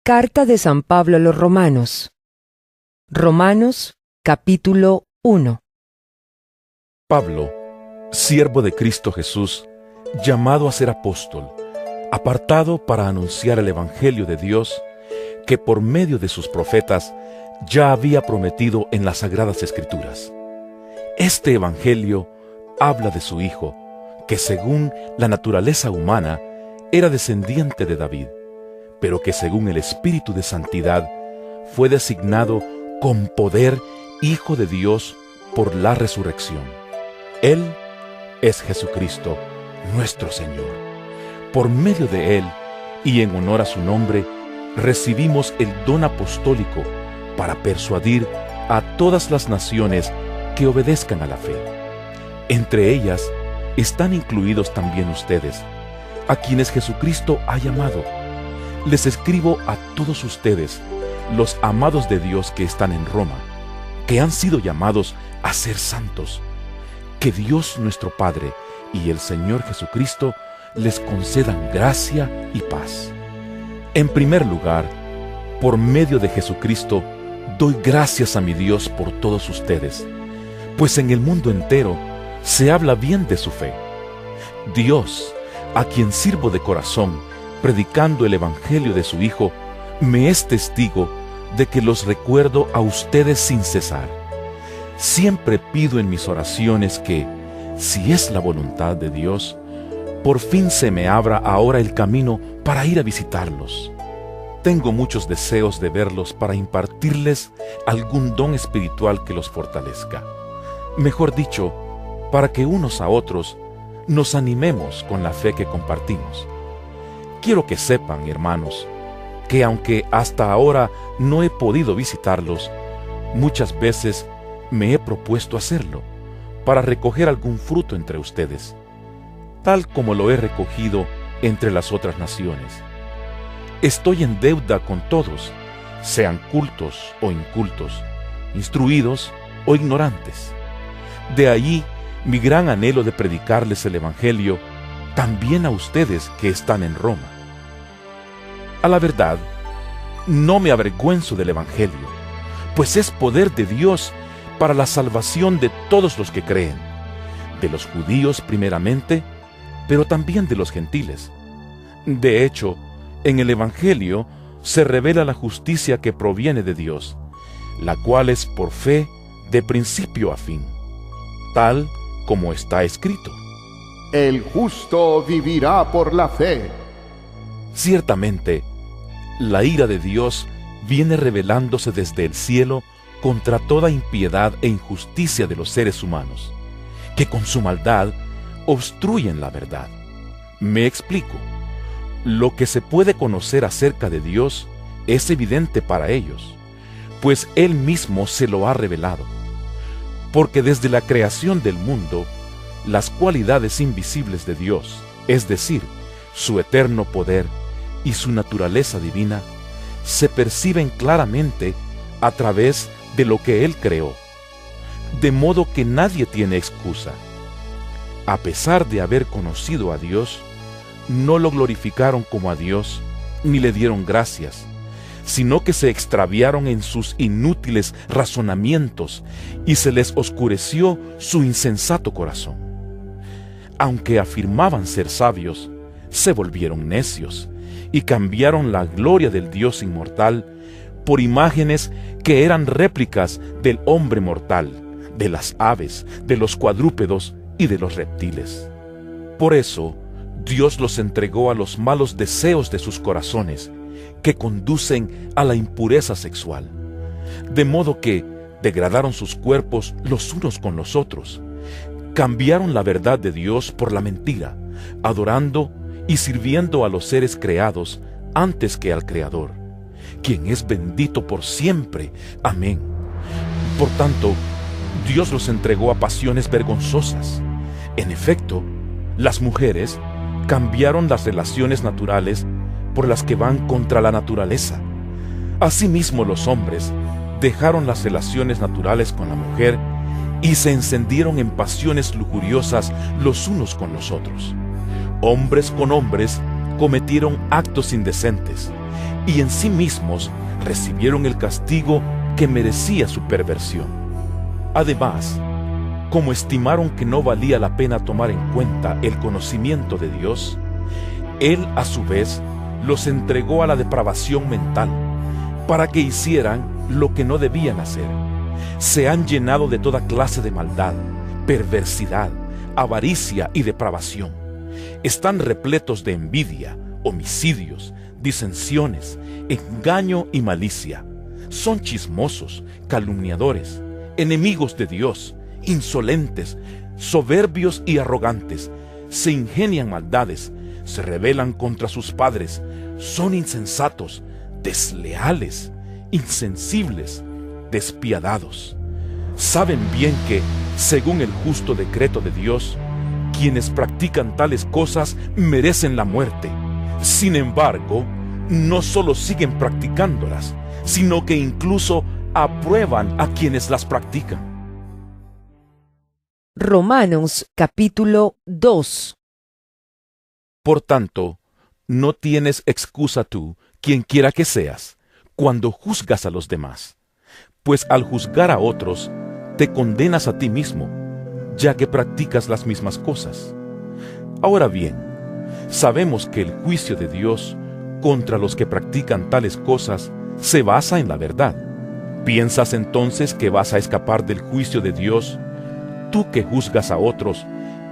Carta de San Pablo a los Romanos. Romanos, capítulo 1. Pablo, siervo de Cristo Jesús, llamado a ser apóstol, apartado para anunciar el Evangelio de Dios, que por medio de sus profetas ya había prometido en las Sagradas Escrituras. Este Evangelio habla de su Hijo, que según la naturaleza humana era descendiente de David, pero que según el Espíritu de Santidad fue designado con poder Hijo de Dios por la resurrección. Él es Jesucristo, nuestro Señor. Por medio de Él, y en honor a su nombre, recibimos el don apostólico para persuadir a todas las naciones que obedezcan a la fe. Entre ellas están incluidos también ustedes, a quienes Jesucristo ha llamado. Les escribo a todos ustedes, los amados de Dios que están en Roma, que han sido llamados a ser santos. Que Dios nuestro Padre y el Señor Jesucristo les concedan gracia y paz. En primer lugar, por medio de Jesucristo, doy gracias a mi Dios por todos ustedes, pues en el mundo entero se habla bien de su fe. Dios, a quien sirvo de corazón, predicando el Evangelio de su Hijo, me es testigo de que los recuerdo a ustedes sin cesar. Siempre pido en mis oraciones que, si es la voluntad de Dios, por fin se me abra ahora el camino para ir a visitarlos. Tengo muchos deseos de verlos para impartirles algún don espiritual que los fortalezca. Mejor dicho, para que unos a otros nos animemos con la fe que compartimos. Quiero que sepan, hermanos, que aunque hasta ahora no he podido visitarlos, muchas veces me he propuesto hacerlo para recoger algún fruto entre ustedes, tal como lo he recogido entre las otras naciones. Estoy en deuda con todos, sean cultos o incultos, instruidos o ignorantes. De allí mi gran anhelo de predicarles el Evangelio también a ustedes que están en Roma. A la verdad, no me avergüenzo del Evangelio, pues es poder de Dios para la salvación de todos los que creen, de los judíos primeramente, pero también de los gentiles. De hecho, en el Evangelio se revela la justicia que proviene de Dios, la cual es por fe de principio a fin, tal como está escrito. El justo vivirá por la fe. Ciertamente, la ira de Dios viene revelándose desde el cielo contra toda impiedad e injusticia de los seres humanos, que con su maldad obstruyen la verdad. Me explico. Lo que se puede conocer acerca de Dios es evidente para ellos, pues Él mismo se lo ha revelado. Porque desde la creación del mundo, las cualidades invisibles de Dios, es decir, su eterno poder y su naturaleza divina, se perciben claramente a través de lo que Él creó, de modo que nadie tiene excusa. A pesar de haber conocido a Dios, no lo glorificaron como a Dios, ni le dieron gracias, sino que se extraviaron en sus inútiles razonamientos y se les oscureció su insensato corazón. Aunque afirmaban ser sabios, se volvieron necios y cambiaron la gloria del Dios inmortal por imágenes que eran réplicas del hombre mortal, de las aves, de los cuadrúpedos y de los reptiles. Por eso, Dios los entregó a los malos deseos de sus corazones, que conducen a la impureza sexual, de modo que degradaron sus cuerpos los unos con los otros, cambiaron la verdad de Dios por la mentira, adorando y sirviendo a los seres creados antes que al Creador, quien es bendito por siempre. Amén. Por tanto, Dios los entregó a pasiones vergonzosas. En efecto, las mujeres cambiaron las relaciones naturales por las que van contra la naturaleza. Asimismo, los hombres dejaron las relaciones naturales con la mujer y se encendieron en pasiones lujuriosas los unos con los otros. Hombres con hombres cometieron actos indecentes, y en sí mismos recibieron el castigo que merecía su perversión. Además, como estimaron que no valía la pena tomar en cuenta el conocimiento de Dios, Él a su vez los entregó a la depravación mental, para que hicieran lo que no debían hacer. Se han llenado de toda clase de maldad, perversidad, avaricia y depravación. Están repletos de envidia, homicidios, disensiones, engaño y malicia. Son chismosos, calumniadores, enemigos de Dios, insolentes, soberbios y arrogantes. Se ingenian maldades, se rebelan contra sus padres, son insensatos, desleales, insensibles, despiadados. Saben bien que, según el justo decreto de Dios, quienes practican tales cosas merecen la muerte. Sin embargo, no solo siguen practicándolas, sino que incluso aprueban a quienes las practican. Romanos capítulo 2. Por tanto, no tienes excusa tú, quien quiera que seas, cuando juzgas a los demás, pues al juzgar a otros, te condenas a ti mismo, ya que practicas las mismas cosas. Ahora bien, sabemos que el juicio de Dios contra los que practican tales cosas se basa en la verdad. ¿Piensas entonces que vas a escapar del juicio de Dios, tú que juzgas a otros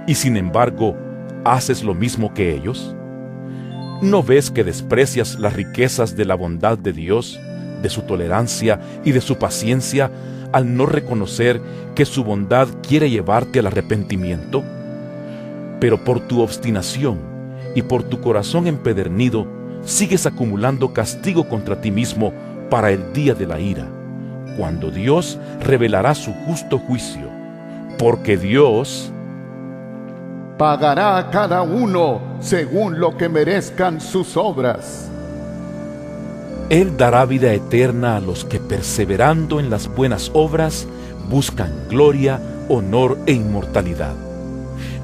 y sin embargo haces lo mismo que ellos? ¿No ves que desprecias las riquezas de la bondad de Dios, de su tolerancia y de su paciencia, al no reconocer que su bondad quiere llevarte al arrepentimiento? Pero por tu obstinación y por tu corazón empedernido, sigues acumulando castigo contra ti mismo para el día de la ira, cuando Dios revelará su justo juicio, porque Dios pagará a cada uno según lo que merezcan sus obras. Él dará vida eterna a los que, perseverando en las buenas obras, buscan gloria, honor e inmortalidad.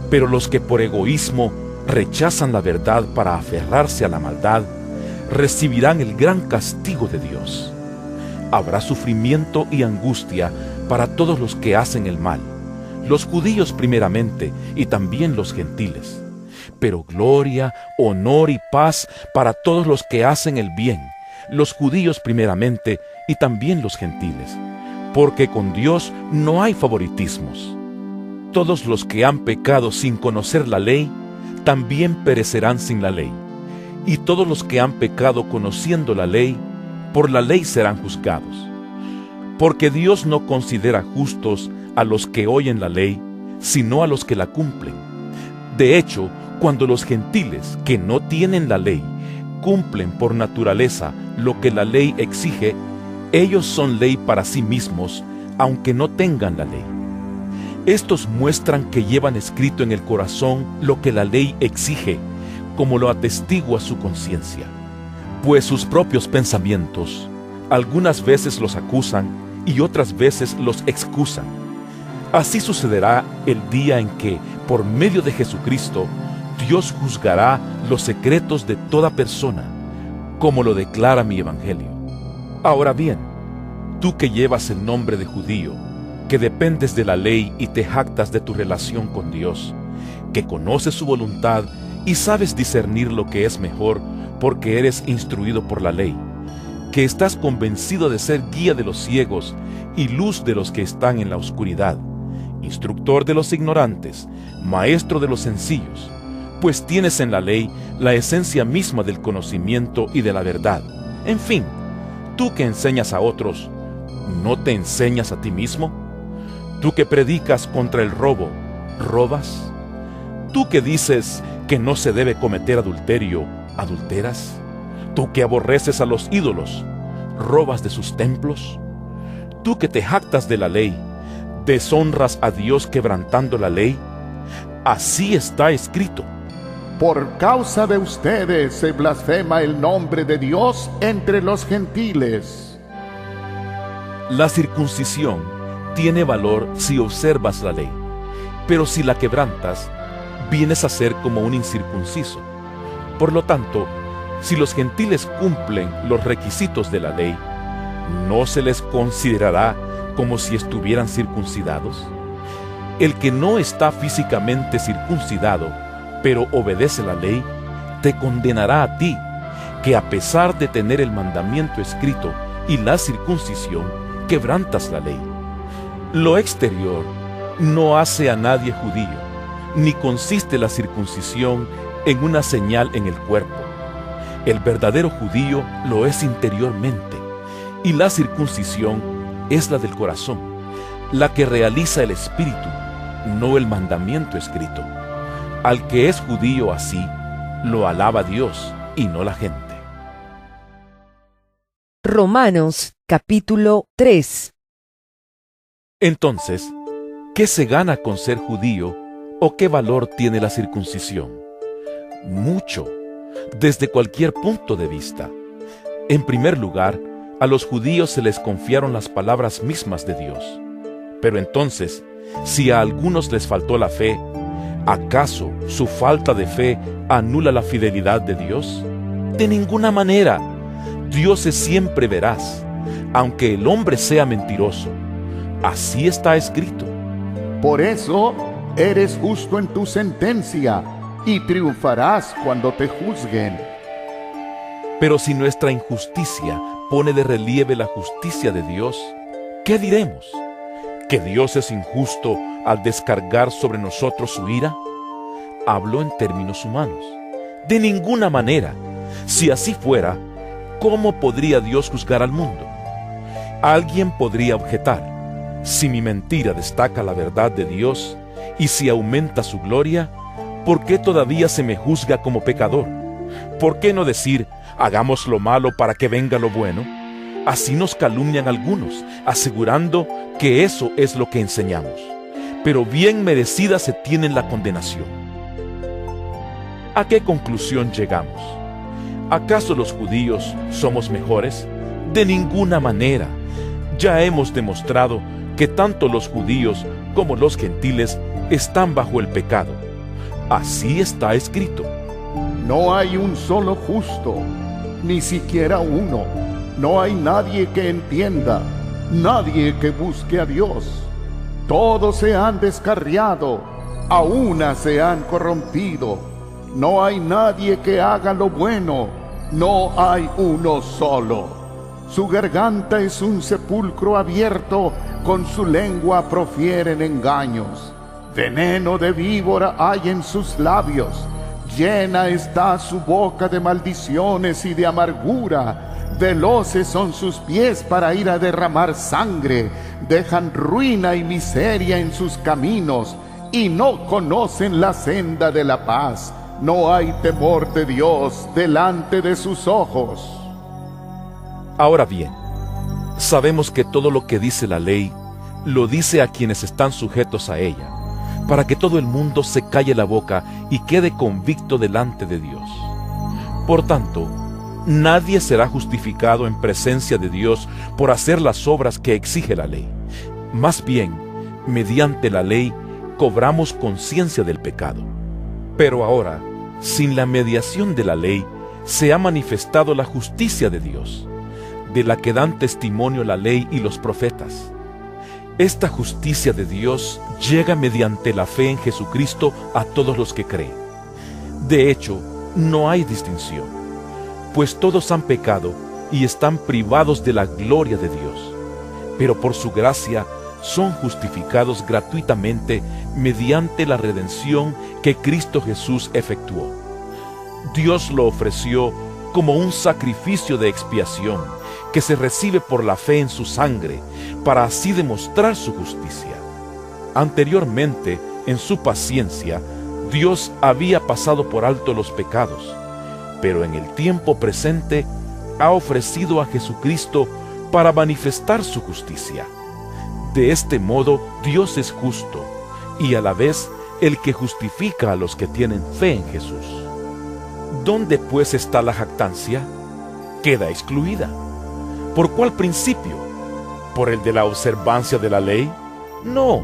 Pero los que por egoísmo rechazan la verdad para aferrarse a la maldad, recibirán el gran castigo de Dios. Habrá sufrimiento y angustia para todos los que hacen el mal, los judíos primeramente y también los gentiles. Pero gloria, honor y paz para todos los que hacen el bien, los judíos primeramente y también los gentiles, porque con Dios no hay favoritismos. Todos los que han pecado sin conocer la ley, también perecerán sin la ley, y todos los que han pecado conociendo la ley, por la ley serán juzgados. Porque Dios no considera justos a los que oyen la ley, sino a los que la cumplen. De hecho, cuando los gentiles que no tienen la ley cumplen por naturaleza lo que la ley exige, ellos son ley para sí mismos, aunque no tengan la ley. Estos muestran que llevan escrito en el corazón lo que la ley exige, como lo atestigua su conciencia, pues sus propios pensamientos algunas veces los acusan y otras veces los excusan. Así sucederá el día en que, por medio de Jesucristo, Dios juzgará los secretos de toda persona, como lo declara mi Evangelio. Ahora bien, tú que llevas el nombre de judío, que dependes de la ley y te jactas de tu relación con Dios, que conoces su voluntad y sabes discernir lo que es mejor porque eres instruido por la ley, que estás convencido de ser guía de los ciegos y luz de los que están en la oscuridad, instructor de los ignorantes, maestro de los sencillos, pues tienes en la ley la esencia misma del conocimiento y de la verdad. En fin, tú que enseñas a otros, ¿no te enseñas a ti mismo? Tú que predicas contra el robo, ¿robas? Tú que dices que no se debe cometer adulterio, ¿adulteras? Tú que aborreces a los ídolos, ¿robas de sus templos? Tú que te jactas de la ley, ¿deshonras a Dios quebrantando la ley? Así está escrito: por causa de ustedes se blasfema el nombre de Dios entre los gentiles. La circuncisión tiene valor si observas la ley, pero si la quebrantas, vienes a ser como un incircunciso. Por lo tanto, Si los gentiles cumplen los requisitos de la ley, ¿no se les considerará como si estuvieran circuncidados? El que no está físicamente circuncidado, pero obedece la ley, te condenará a ti, que a pesar de tener el mandamiento escrito y la circuncisión, quebrantas la ley. Lo exterior no hace a nadie judío, ni consiste la circuncisión en una señal en el cuerpo. El verdadero judío lo es interiormente, y la circuncisión es la del corazón, la que realiza el espíritu, no el mandamiento escrito. Al que es judío así, lo alaba Dios y no la gente. Romanos capítulo 3. Entonces, ¿qué se gana con ser judío o qué valor tiene la circuncisión? Mucho, desde cualquier punto de vista. En primer lugar, a los judíos se les confiaron las palabras mismas de Dios. Pero entonces, si a algunos les faltó la fe, ¿acaso su falta de fe anula la fidelidad de Dios? De ninguna manera. Dios es siempre veraz, aunque el hombre sea mentiroso. Así está escrito. Por eso eres justo en tu sentencia y triunfarás cuando te juzguen. Pero si nuestra injusticia pone de relieve la justicia de Dios, ¿qué diremos? ¿Que Dios es injusto al descargar sobre nosotros su ira? Hablo en términos humanos. De ninguna manera. Si así fuera, ¿cómo podría Dios juzgar al mundo? Alguien podría objetar: si mi mentira destaca la verdad de Dios y si aumenta su gloria, ¿por qué todavía se me juzga como pecador? ¿Por qué no decir: hagamos lo malo para que venga lo bueno? Así nos calumnian algunos, asegurando que eso es lo que enseñamos. Pero bien merecida se tiene la condenación. ¿A qué conclusión llegamos? ¿Acaso los judíos somos mejores? De ninguna manera. Ya hemos demostrado que tanto los judíos como los gentiles están bajo el pecado. Así está escrito. No hay un solo justo, ni siquiera uno. No hay nadie que entienda, nadie que busque a Dios. Todos se han descarriado, a una se han corrompido. No hay nadie que haga lo bueno, no hay uno solo. Su garganta es un sepulcro abierto, con su lengua profieren engaños. Veneno de víbora hay en sus labios, llena está su boca de maldiciones y de amargura. Veloces son sus pies para ir a derramar sangre, dejan ruina y miseria en sus caminos, y no conocen la senda de la paz. No hay temor de Dios delante de sus ojos. Ahora bien, sabemos que todo lo que dice la ley, lo dice a quienes están sujetos a ella, para que todo el mundo se calle la boca y quede convicto delante de Dios. Por tanto, nadie será justificado en presencia de Dios por hacer las obras que exige la ley. Más bien, mediante la ley, cobramos conciencia del pecado. Pero ahora, sin la mediación de la ley, se ha manifestado la justicia de Dios, de la que dan testimonio la ley y los profetas. Esta justicia de Dios llega mediante la fe en Jesucristo a todos los que creen. De hecho, no hay distinción, pues todos han pecado y están privados de la gloria de Dios, pero por su gracia son justificados gratuitamente mediante la redención que Cristo Jesús efectuó. Dios lo ofreció como un sacrificio de expiación que se recibe por la fe en su sangre, para así demostrar su justicia. Anteriormente, en su paciencia, Dios había pasado por alto los pecados, pero en el tiempo presente ha ofrecido a Jesucristo para manifestar su justicia. De este modo, Dios es justo y a la vez el que justifica a los que tienen fe en Jesús. ¿Dónde pues está la jactancia? Queda excluida. ¿Por cuál principio? ¿Por el de la observancia de la ley? No,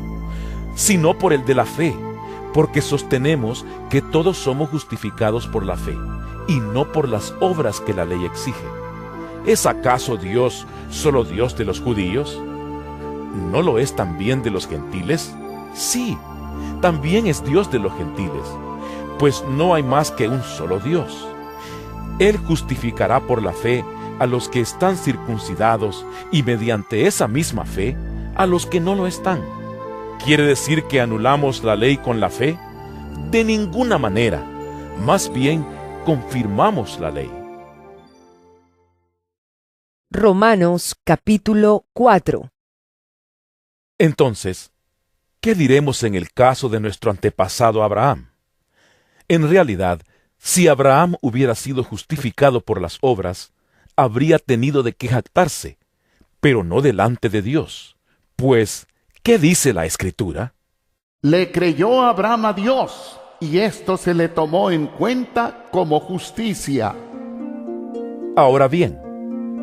sino por el de la fe, porque sostenemos que todos somos justificados por la fe, y no por las obras que la ley exige. ¿Es acaso Dios solo Dios de los judíos? ¿No lo es también de los gentiles? Sí, también es Dios de los gentiles, pues no hay más que un solo Dios. Él justificará por la fe a los que están circuncidados y mediante esa misma fe a los que no lo están. ¿Quiere decir que anulamos la ley con la fe? De ninguna manera, más bien confirmamos la ley. Romanos capítulo 4. Entonces, ¿qué diremos en el caso de nuestro antepasado Abraham? En realidad, si Abraham hubiera sido justificado por las obras, habría tenido de qué jactarse, pero no delante de Dios. Pues, ¿qué dice la Escritura? Le creyó Abraham a Dios, y esto se le tomó en cuenta como justicia. Ahora bien,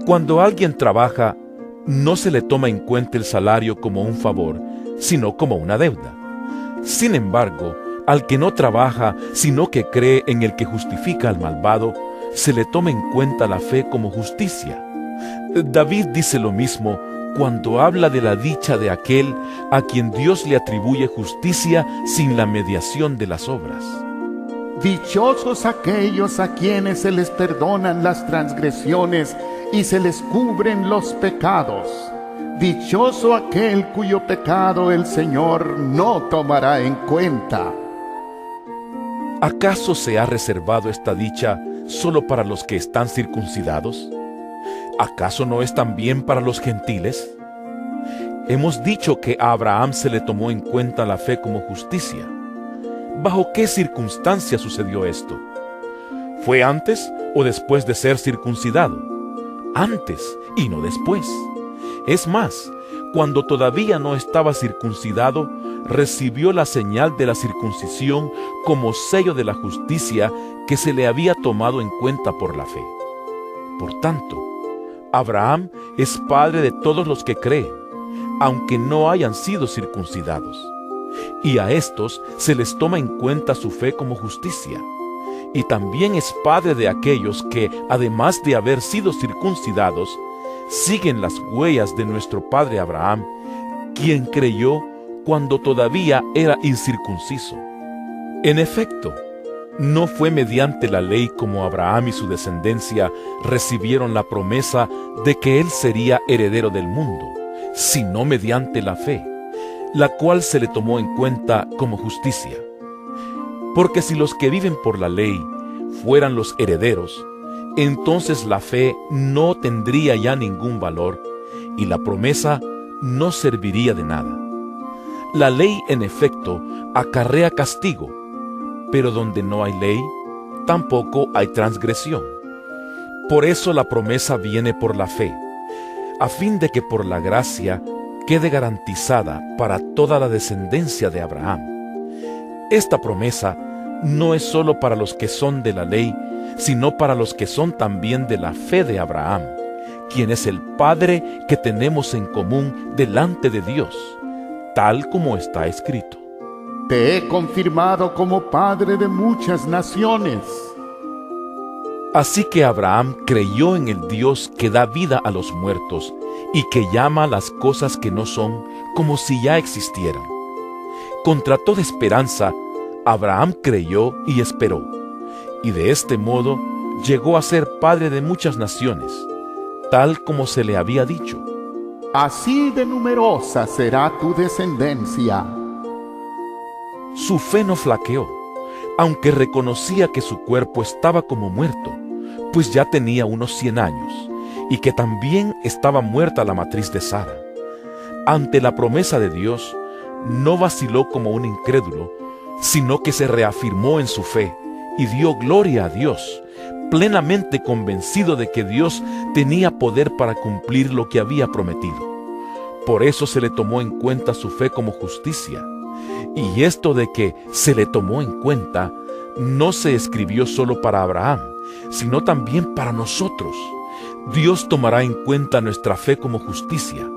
cuando alguien trabaja, no se le toma en cuenta el salario como un favor, sino como una deuda. Sin embargo, al que no trabaja, sino que cree en el que justifica al malvado, se le toma en cuenta la fe como justicia. David dice lo mismo cuando habla de la dicha de aquel a quien Dios le atribuye justicia sin la mediación de las obras. Dichosos aquellos a quienes se les perdonan las transgresiones y se les cubren los pecados. Dichoso aquel cuyo pecado el Señor no tomará en cuenta. ¿Acaso se ha reservado esta dicha solo para los que están circuncidados? ¿Acaso no es también para los gentiles? Hemos dicho que a Abraham se le tomó en cuenta la fe como justicia. ¿Bajo qué circunstancia sucedió esto? ¿Fue antes o después de ser circuncidado? Antes y no después. Es más, cuando todavía no estaba circuncidado, recibió la señal de la circuncisión como sello de la justicia que se le había tomado en cuenta por la fe. Por tanto, Abraham es padre de todos los que creen, aunque no hayan sido circuncidados. Y a estos se les toma en cuenta su fe como justicia. Y también es padre de aquellos que, además de haber sido circuncidados, siguen las huellas de nuestro padre Abraham, quien creyó cuando todavía era incircunciso. En efecto, no fue mediante la ley como Abraham y su descendencia recibieron la promesa de que él sería heredero del mundo, sino mediante la fe, la cual se le tomó en cuenta como justicia. Porque si los que viven por la ley fueran los herederos, entonces la fe no tendría ya ningún valor y la promesa no serviría de nada. La ley, en efecto, acarrea castigo, pero donde no hay ley, tampoco hay transgresión. Por eso la promesa viene por la fe, a fin de que por la gracia quede garantizada para toda la descendencia de Abraham. Esta promesa no es sólo para los que son de la ley, sino para los que son también de la fe de Abraham, quien es el Padre que tenemos en común delante de Dios, tal como está escrito. Te he confirmado como padre de muchas naciones. Así que Abraham creyó en el Dios que da vida a los muertos y que llama las cosas que no son como si ya existieran. Contra toda esperanza, Abraham creyó y esperó, y de este modo llegó a ser padre de muchas naciones, tal como se le había dicho. Así de numerosa será tu descendencia. Su fe no flaqueó, aunque reconocía que su cuerpo estaba como muerto, pues ya tenía unos 100 años, y que también estaba muerta la matriz de Sara. Ante la promesa de Dios, no vaciló como un incrédulo, sino que se reafirmó en su fe y dio gloria a Dios, plenamente convencido de que Dios tenía poder para cumplir lo que había prometido. Por eso se le tomó en cuenta su fe como justicia. Y esto de que se le tomó en cuenta no se escribió solo para Abraham, sino también para nosotros. Dios tomará en cuenta nuestra fe como justicia,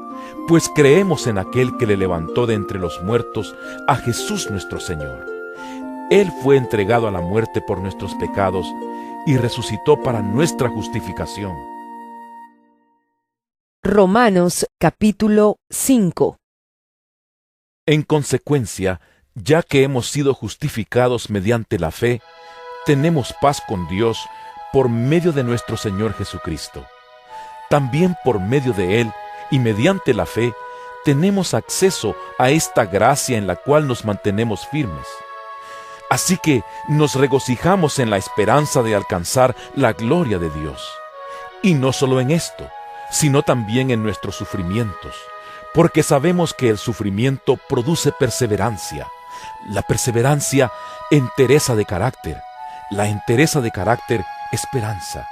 pues creemos en aquel que le levantó de entre los muertos, a Jesús nuestro Señor. Él fue entregado a la muerte por nuestros pecados y resucitó para nuestra justificación. Romanos capítulo 5. En consecuencia, ya que hemos sido justificados mediante la fe, tenemos paz con Dios por medio de nuestro Señor Jesucristo. También por medio de Él y mediante la fe, tenemos acceso a esta gracia en la cual nos mantenemos firmes. Así que nos regocijamos en la esperanza de alcanzar la gloria de Dios. Y no solo en esto, sino también en nuestros sufrimientos, porque sabemos que el sufrimiento produce perseverancia, la perseverancia, entereza de carácter, la entereza de carácter, esperanza.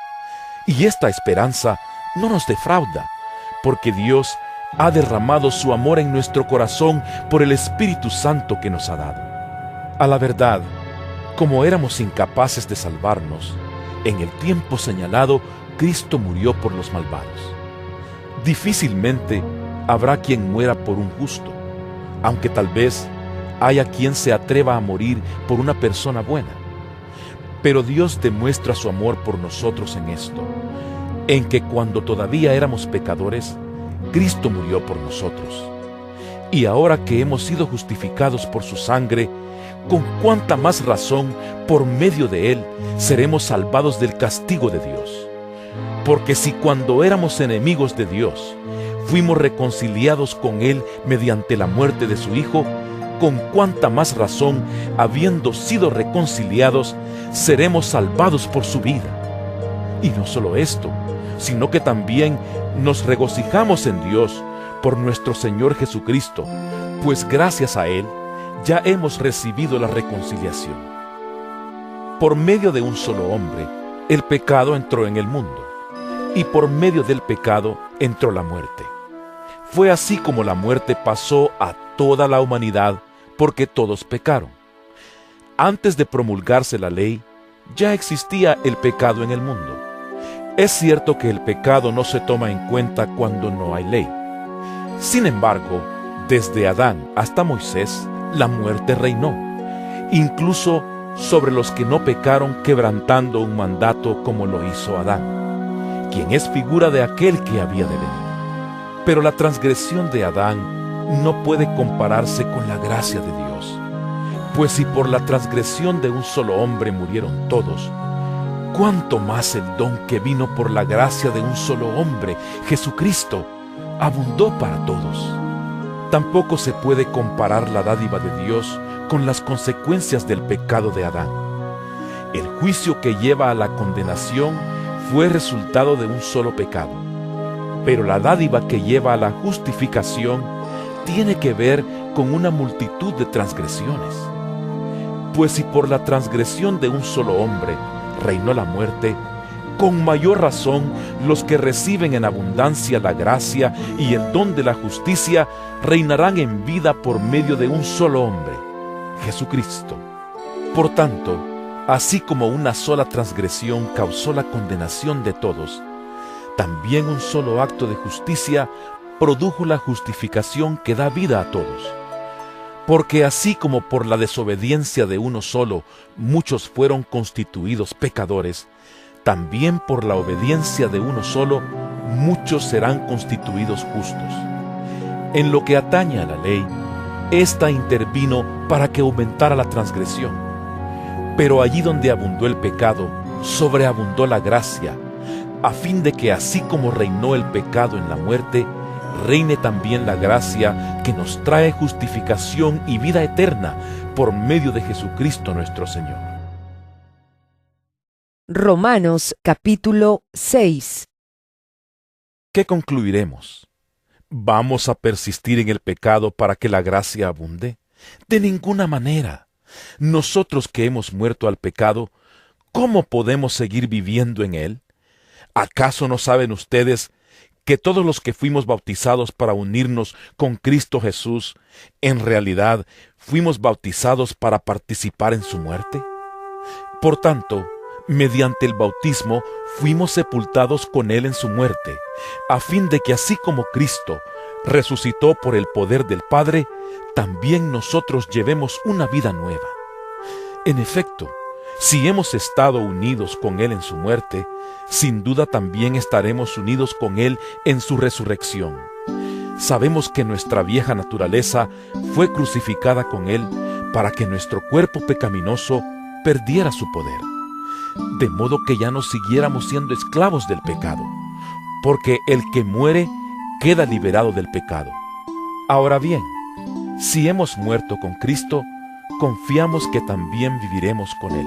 Y esta esperanza no nos defrauda, porque Dios ha derramado su amor en nuestro corazón por el Espíritu Santo que nos ha dado. A la verdad, como éramos incapaces de salvarnos, en el tiempo señalado, Cristo murió por los malvados. Difícilmente habrá quien muera por un justo, aunque tal vez haya quien se atreva a morir por una persona buena. Pero Dios demuestra su amor por nosotros en esto, en que cuando todavía éramos pecadores, Cristo murió por nosotros. Y ahora que hemos sido justificados por su sangre, con cuánta más razón, por medio de Él, seremos salvados del castigo de Dios. Porque si cuando éramos enemigos de Dios, fuimos reconciliados con Él mediante la muerte de su Hijo, con cuánta más razón, habiendo sido reconciliados, seremos salvados por su vida. Y no solo esto, sino que también nos regocijamos en Dios por nuestro Señor Jesucristo, pues gracias a Él ya hemos recibido la reconciliación. Por medio de un solo hombre, el pecado entró en el mundo, y por medio del pecado entró la muerte. Fue así como la muerte pasó a toda la humanidad, porque todos pecaron. Antes de promulgarse la ley, ya existía el pecado en el mundo. Es cierto que el pecado no se toma en cuenta cuando no hay ley. Sin embargo, desde Adán hasta Moisés, la muerte reinó, incluso sobre los que no pecaron quebrantando un mandato como lo hizo Adán, quien es figura de aquel que había de venir. Pero la transgresión de Adán no puede compararse con la gracia de Dios, pues si por la transgresión de un solo hombre murieron todos, cuánto más el don que vino por la gracia de un solo hombre, Jesucristo, abundó para todos. Tampoco se puede comparar la dádiva de Dios con las consecuencias del pecado de Adán. El juicio que lleva a la condenación fue resultado de un solo pecado, pero la dádiva que lleva a la justificación tiene que ver con una multitud de transgresiones. Pues si por la transgresión de un solo hombre reinó la muerte, con mayor razón los que reciben en abundancia la gracia y el don de la justicia reinarán en vida por medio de un solo hombre, Jesucristo. Por tanto, así como una sola transgresión causó la condenación de todos, también un solo acto de justicia produjo la justificación que da vida a todos. Porque así como por la desobediencia de uno solo muchos fueron constituidos pecadores, también por la obediencia de uno solo muchos serán constituidos justos. En lo que atañe a la ley, ésta intervino para que aumentara la transgresión. Pero allí donde abundó el pecado, sobreabundó la gracia, a fin de que así como reinó el pecado en la muerte, reine también la gracia que nos trae justificación y vida eterna por medio de Jesucristo nuestro Señor. Romanos capítulo 6. ¿Qué concluiremos? ¿Vamos a persistir en el pecado para que la gracia abunde? De ninguna manera. Nosotros que hemos muerto al pecado, ¿cómo podemos seguir viviendo en él? ¿Acaso no saben ustedes que todos los que fuimos bautizados para unirnos con Cristo Jesús, en realidad fuimos bautizados para participar en su muerte? Por tanto, mediante el bautismo fuimos sepultados con Él en su muerte, a fin de que así como Cristo resucitó por el poder del Padre, también nosotros llevemos una vida nueva. En efecto, Si hemos estado unidos con Él en su muerte, sin duda también estaremos unidos con Él en su resurrección. Sabemos que nuestra vieja naturaleza fue crucificada con Él para que nuestro cuerpo pecaminoso perdiera su poder, de modo que ya no siguiéramos siendo esclavos del pecado, porque el que muere queda liberado del pecado. Ahora bien, si hemos muerto con Cristo, confiamos que también viviremos con Él,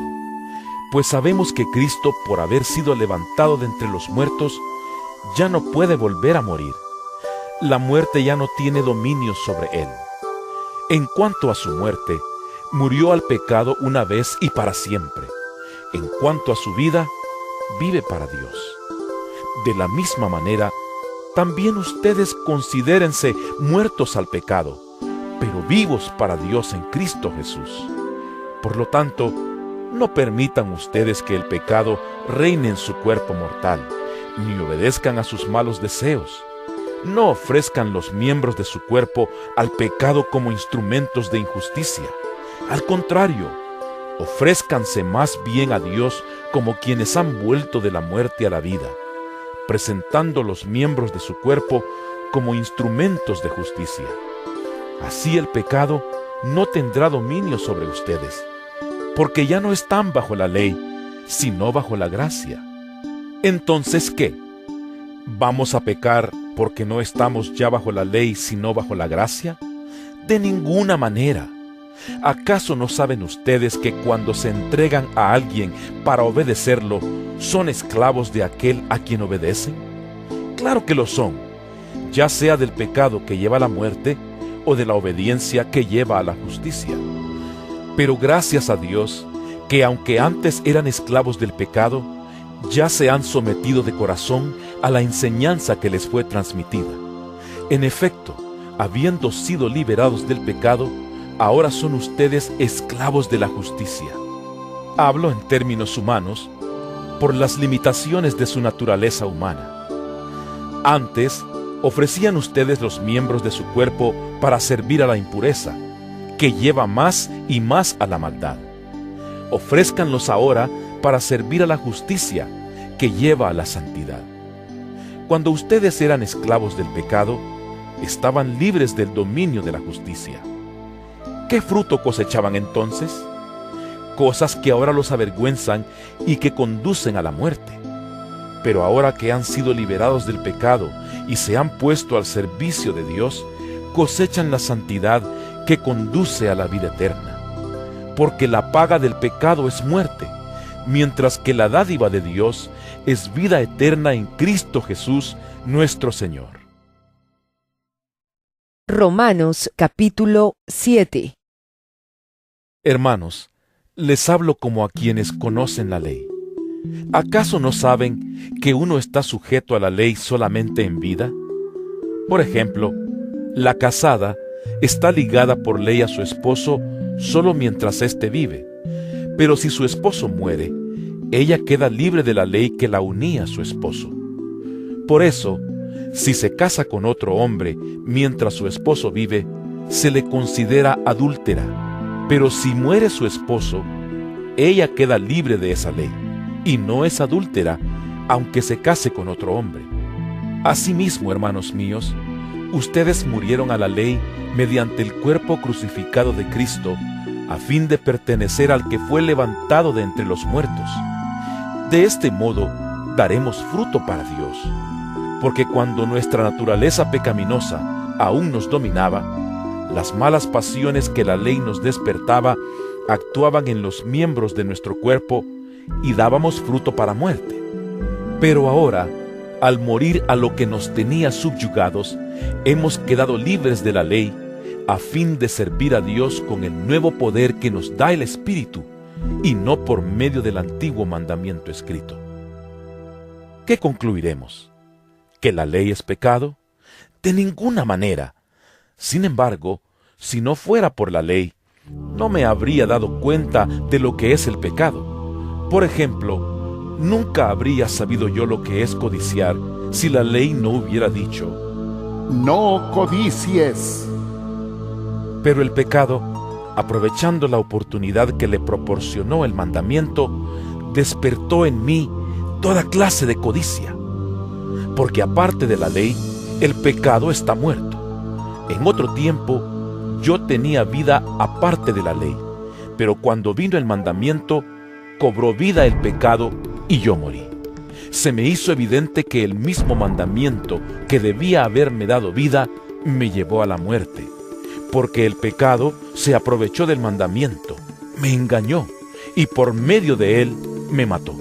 pues sabemos que Cristo, por haber sido levantado de entre los muertos, ya no puede volver a morir. La muerte ya no tiene dominio sobre Él. En cuanto a su muerte, murió al pecado una vez y para siempre. En cuanto a su vida, vive para Dios. De la misma manera, también ustedes considérense muertos al pecado, pero vivos para Dios en Cristo Jesús. Por lo tanto, no permitan ustedes que el pecado reine en su cuerpo mortal, ni obedezcan a sus malos deseos. No ofrezcan los miembros de su cuerpo al pecado como instrumentos de injusticia. Al contrario, ofrézcanse más bien a Dios como quienes han vuelto de la muerte a la vida, presentando los miembros de su cuerpo como instrumentos de justicia. Así el pecado no tendrá dominio sobre ustedes, porque ya no están bajo la ley, sino bajo la gracia. Entonces, ¿qué? ¿Vamos a pecar porque no estamos ya bajo la ley, sino bajo la gracia? De ninguna manera. ¿Acaso no saben ustedes que cuando se entregan a alguien para obedecerlo, son esclavos de aquel a quien obedecen? Claro que lo son, ya sea del pecado que lleva a la muerte o de la obediencia que lleva a la justicia. Pero gracias a Dios, que aunque antes eran esclavos del pecado, ya se han sometido de corazón a la enseñanza que les fue transmitida. En efecto, habiendo sido liberados del pecado, ahora son ustedes esclavos de la justicia. Hablo en términos humanos, por las limitaciones de su naturaleza humana. Antes, ofrecían ustedes los miembros de su cuerpo para servir a la impureza, que lleva más y más a la maldad. Ofrézcanlos ahora para servir a la justicia, que lleva a la santidad. Cuando ustedes eran esclavos del pecado, estaban libres del dominio de la justicia. ¿Qué fruto cosechaban entonces? Cosas que ahora los avergüenzan y que conducen a la muerte. Pero ahora que han sido liberados del pecado y se han puesto al servicio de Dios, cosechan la santidad que conduce a la vida eterna. Porque la paga del pecado es muerte, mientras que la dádiva de Dios es vida eterna en Cristo Jesús, nuestro Señor. Romanos capítulo 7. Hermanos, les hablo como a quienes conocen la ley. ¿Acaso no saben que uno está sujeto a la ley solamente en vida? Por ejemplo, la casada está ligada por ley a su esposo solo mientras éste vive, pero si su esposo muere, ella queda libre de la ley que la unía a su esposo. Por eso, si se casa con otro hombre mientras su esposo vive, se le considera adúltera. Pero si muere su esposo, ella queda libre de esa ley, y no es adúltera, aunque se case con otro hombre. Asimismo, hermanos míos, ustedes murieron a la ley mediante el cuerpo crucificado de Cristo, a fin de pertenecer al que fue levantado de entre los muertos. De este modo, daremos fruto para Dios, porque cuando nuestra naturaleza pecaminosa aún nos dominaba, las malas pasiones que la ley nos despertaba actuaban en los miembros de nuestro cuerpo y dábamos fruto para muerte. Pero ahora, al morir a lo que nos tenía subyugados, hemos quedado libres de la ley a fin de servir a Dios con el nuevo poder que nos da el Espíritu y no por medio del antiguo mandamiento escrito. ¿Qué concluiremos? ¿Que la ley es pecado? De ninguna manera. Sin embargo, si no fuera por la ley, no me habría dado cuenta de lo que es el pecado. Por ejemplo, nunca habría sabido yo lo que es codiciar si la ley no hubiera dicho: no codicies. Pero el pecado aprovechando la oportunidad que le proporcionó el mandamiento, despertó en mí toda clase de codicia. Porque aparte de la ley, el pecado está muerto. En otro tiempo, yo tenía vida aparte de la ley, pero cuando vino el mandamiento, cobró vida el pecado y yo morí. Se me hizo evidente que el mismo mandamiento que debía haberme dado vida, me llevó a la muerte, porque el pecado se aprovechó del mandamiento, me engañó y por medio de él me mató.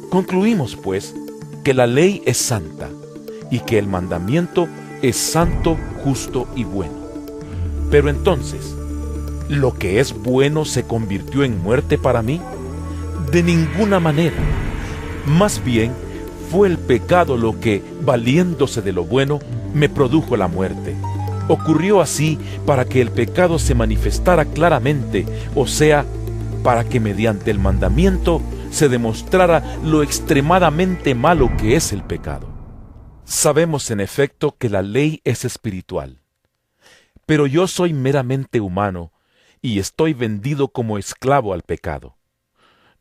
Concluimos, pues, que la ley es santa y que el mandamiento es santo, justo y bueno. Pero entonces, ¿lo que es bueno se convirtió en muerte para mí? De ninguna manera. Más bien, fue el pecado lo que, valiéndose de lo bueno, me produjo la muerte. Ocurrió así para que el pecado se manifestara claramente, o sea, para que mediante el mandamiento se demostrara lo extremadamente malo que es el pecado. Sabemos en efecto que la ley es espiritual, pero yo soy meramente humano y estoy vendido como esclavo al pecado.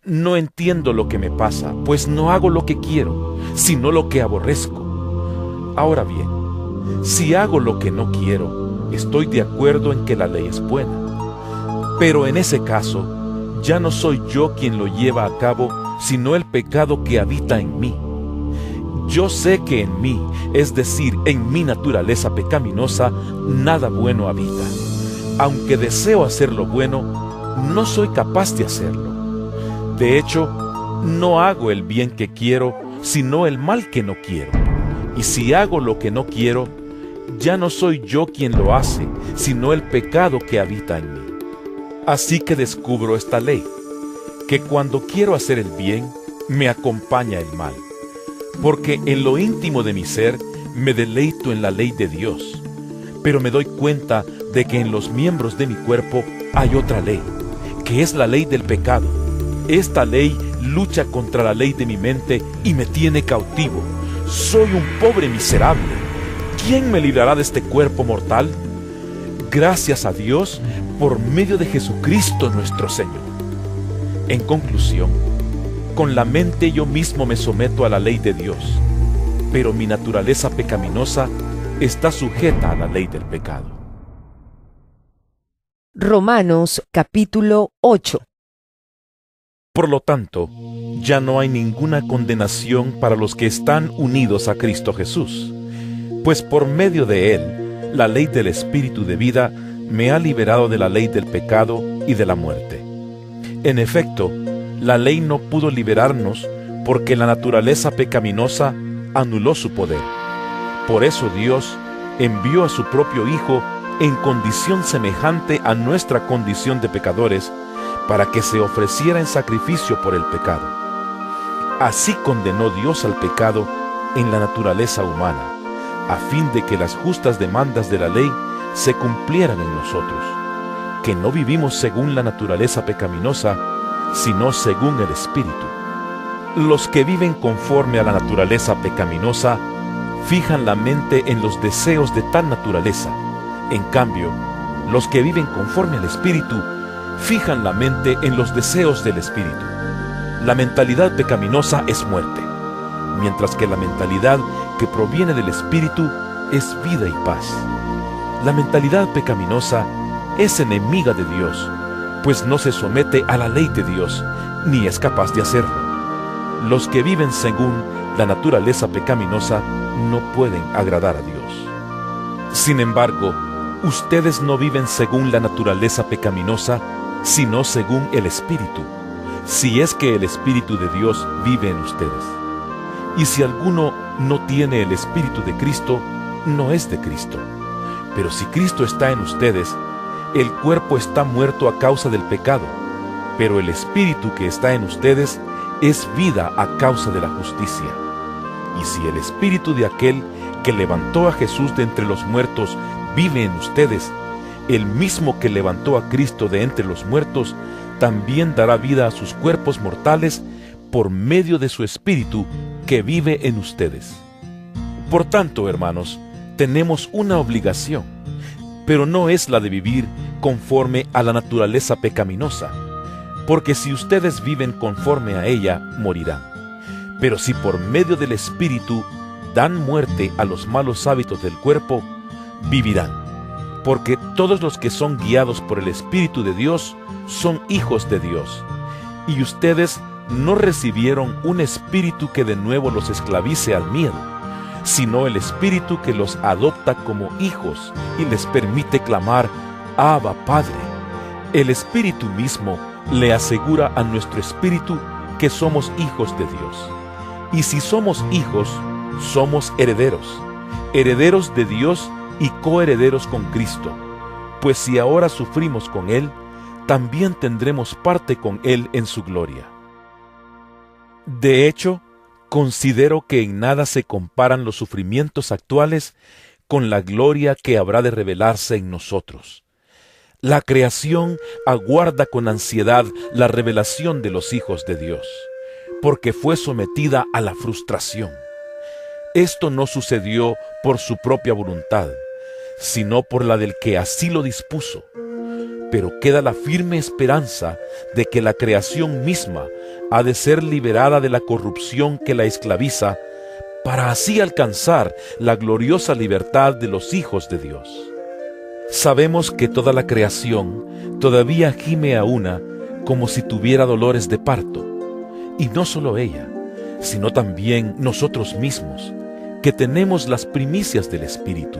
No entiendo lo que me pasa, pues no hago lo que quiero, sino lo que aborrezco. Ahora bien, si hago lo que no quiero, estoy de acuerdo en que la ley es buena. Pero en ese caso, ya no soy yo quien lo lleva a cabo, sino el pecado que habita en mí. Yo sé que en mí, es decir, en mi naturaleza pecaminosa, nada bueno habita. Aunque deseo hacer lo bueno, no soy capaz de hacerlo. De hecho, no hago el bien que quiero, sino el mal que no quiero. Y si hago lo que no quiero, ya no soy yo quien lo hace, sino el pecado que habita en mí. Así que descubro esta ley, que cuando quiero hacer el bien, me acompaña el mal. Porque en lo íntimo de mi ser, me deleito en la ley de Dios. Pero me doy cuenta de que en los miembros de mi cuerpo hay otra ley, que es la ley del pecado. Esta ley lucha contra la ley de mi mente y me tiene cautivo. Soy un pobre miserable. ¿Quién me librará de este cuerpo mortal? Gracias a Dios por medio de Jesucristo nuestro Señor. En conclusión, con la mente yo mismo me someto a la ley de Dios, pero mi naturaleza pecaminosa está sujeta a la ley del pecado. Romanos capítulo 8. Por lo tanto, ya no hay ninguna condenación para los que están unidos a Cristo Jesús, pues por medio de Él, la ley del Espíritu de vida me ha liberado de la ley del pecado y de la muerte. En efecto, la ley no pudo liberarnos porque la naturaleza pecaminosa anuló su poder. Por eso Dios envió a su propio Hijo en condición semejante a nuestra condición de pecadores, para que se ofreciera en sacrificio por el pecado. Así condenó Dios al pecado en la naturaleza humana, a fin de que las justas demandas de la ley se cumplieran en nosotros, que no vivimos según la naturaleza pecaminosa, sino según el Espíritu. Los que viven conforme a la naturaleza pecaminosa fijan la mente en los deseos de tal naturaleza. En cambio, los que viven conforme al Espíritu fijan la mente en los deseos del Espíritu. La mentalidad pecaminosa es muerte, mientras que la mentalidad que proviene del Espíritu es vida y paz. La mentalidad pecaminosa es enemiga de Dios, pues no se somete a la ley de Dios, ni es capaz de hacerlo. Los que viven según la naturaleza pecaminosa no pueden agradar a Dios. Sin embargo, ustedes no viven según la naturaleza pecaminosa, sino según el Espíritu, si es que el Espíritu de Dios vive en ustedes. Y si alguno no tiene el Espíritu de Cristo, no es de Cristo. Pero si Cristo está en ustedes, el cuerpo está muerto a causa del pecado, pero el Espíritu que está en ustedes es vida a causa de la justicia. Y si el Espíritu de aquel que levantó a Jesús de entre los muertos vive en ustedes, el mismo que levantó a Cristo de entre los muertos, también dará vida a sus cuerpos mortales por medio de su Espíritu que vive en ustedes. Por tanto, hermanos, tenemos una obligación. pero no es la de vivir conforme a la naturaleza pecaminosa, porque si ustedes viven conforme a ella, morirán. Pero si por medio del Espíritu dan muerte a los malos hábitos del cuerpo, vivirán. Porque todos los que son guiados por el Espíritu de Dios son hijos de Dios. Y ustedes no recibieron un espíritu que de nuevo los esclavice al miedo, sino el Espíritu que los adopta como hijos y les permite clamar, Abba, Padre. El Espíritu mismo le asegura a nuestro espíritu que somos hijos de Dios. Y si somos hijos, somos herederos, herederos de Dios y coherederos con Cristo, pues si ahora sufrimos con Él, también tendremos parte con Él en su gloria. De hecho, considero que en nada se comparan los sufrimientos actuales con la gloria que habrá de revelarse en nosotros. La creación aguarda con ansiedad la revelación de los hijos de Dios, porque fue sometida a la frustración. Esto no sucedió por su propia voluntad, sino por la del que así lo dispuso. Pero queda la firme esperanza de que la creación misma ha de ser liberada de la corrupción que la esclaviza, para así alcanzar la gloriosa libertad de los hijos de Dios. Sabemos que toda la creación todavía gime a una como si tuviera dolores de parto, y no solo ella, sino también nosotros mismos, que tenemos las primicias del Espíritu.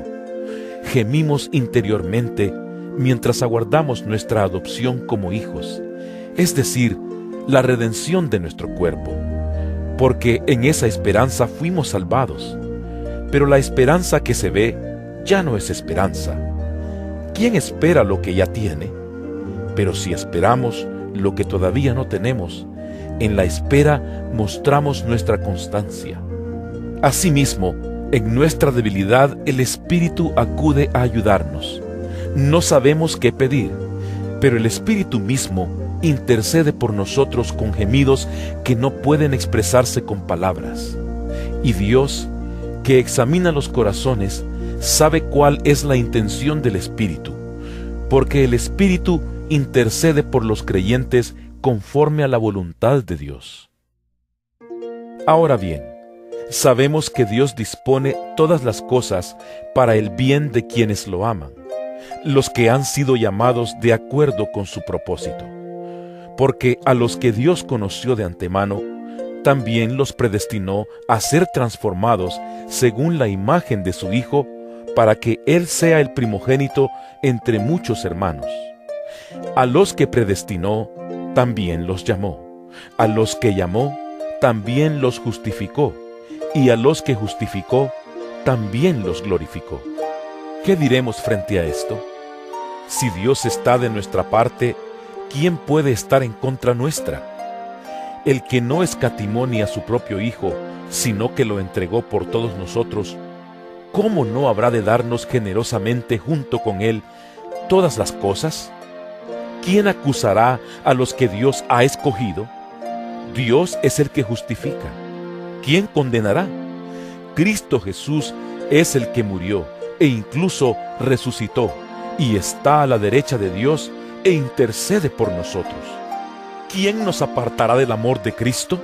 Gemimos interiormente mientras aguardamos nuestra adopción como hijos, es decir, la redención de nuestro cuerpo, porque en esa esperanza fuimos salvados. Pero la esperanza que se ve ya no es esperanza. ¿Quién espera lo que ya tiene? Pero si esperamos lo que todavía no tenemos, en la espera mostramos nuestra constancia. Asimismo, en nuestra debilidad el Espíritu acude a ayudarnos. No sabemos qué pedir, pero el Espíritu mismo intercede por nosotros con gemidos que no pueden expresarse con palabras. Y Dios, que examina los corazones, sabe cuál es la intención del Espíritu, porque el Espíritu intercede por los creyentes conforme a la voluntad de Dios. Ahora bien, sabemos que Dios dispone todas las cosas para el bien de quienes lo aman, los que han sido llamados de acuerdo con su propósito. Porque a los que Dios conoció de antemano, también los predestinó a ser transformados según la imagen de su Hijo, para que Él sea el primogénito entre muchos hermanos. A los que predestinó, también los llamó. A los que llamó, también los justificó. Y a los que justificó, también los glorificó. ¿Qué diremos frente a esto? Si Dios está de nuestra parte, ¿quién puede estar en contra nuestra? El que no escatimó ni a su propio Hijo, sino que lo entregó por todos nosotros, ¿cómo no habrá de darnos generosamente junto con Él todas las cosas? ¿Quién acusará a los que Dios ha escogido? Dios es el que justifica. ¿Quién condenará? Cristo Jesús es el que murió e incluso resucitó y está a la derecha de Dios e intercede por nosotros. ¿Quién nos apartará del amor de Cristo?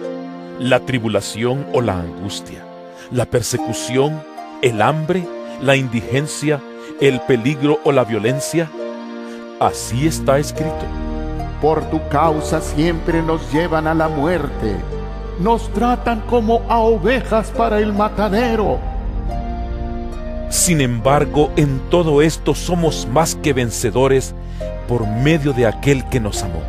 ¿La tribulación o la angustia? ¿La persecución? ¿El hambre? ¿La indigencia? ¿El peligro o la violencia? Así está escrito. Por tu causa siempre nos llevan a la muerte. Nos tratan como a ovejas para el matadero. Sin embargo, en todo esto somos más que vencedores por medio de aquel que nos amó.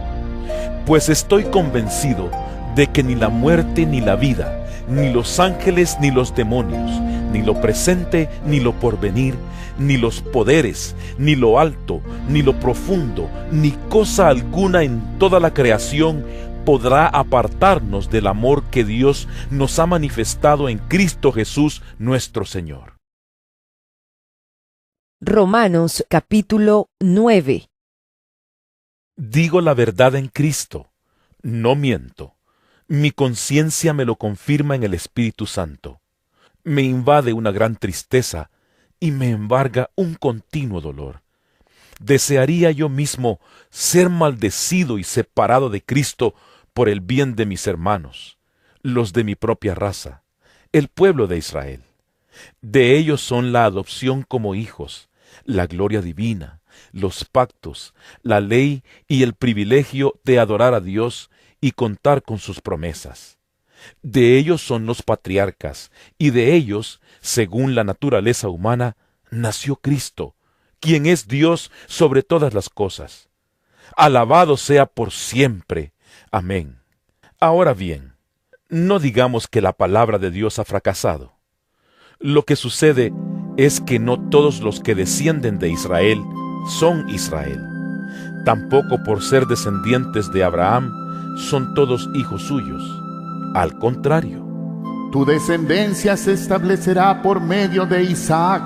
Pues estoy convencido de que ni la muerte ni la vida, ni los ángeles ni los demonios, ni lo presente ni lo porvenir, ni los poderes, ni lo alto, ni lo profundo, ni cosa alguna en toda la creación podrá apartarnos del amor que Dios nos ha manifestado en Cristo Jesús nuestro Señor. Romanos capítulo 9. Digo la verdad en Cristo, no miento. Mi conciencia me lo confirma en el Espíritu Santo. Me invade una gran tristeza y me embarga un continuo dolor, desearía yo mismo ser maldecido y separado de Cristo por el bien de mis hermanos, los de mi propia raza, el pueblo de Israel. De ellos son la adopción como hijos, la gloria divina, los pactos, la ley y el privilegio de adorar a Dios y contar con sus promesas. De ellos son los patriarcas, y de ellos, según la naturaleza humana, nació Cristo, quien es Dios sobre todas las cosas. Alabado sea por siempre. Amén. Ahora bien, no digamos que la palabra de Dios ha fracasado. Lo que sucede es que no todos los que descienden de Israel son Israel. Tampoco por ser descendientes de Abraham son todos hijos suyos. Al contrario. Tu descendencia se establecerá por medio de Isaac.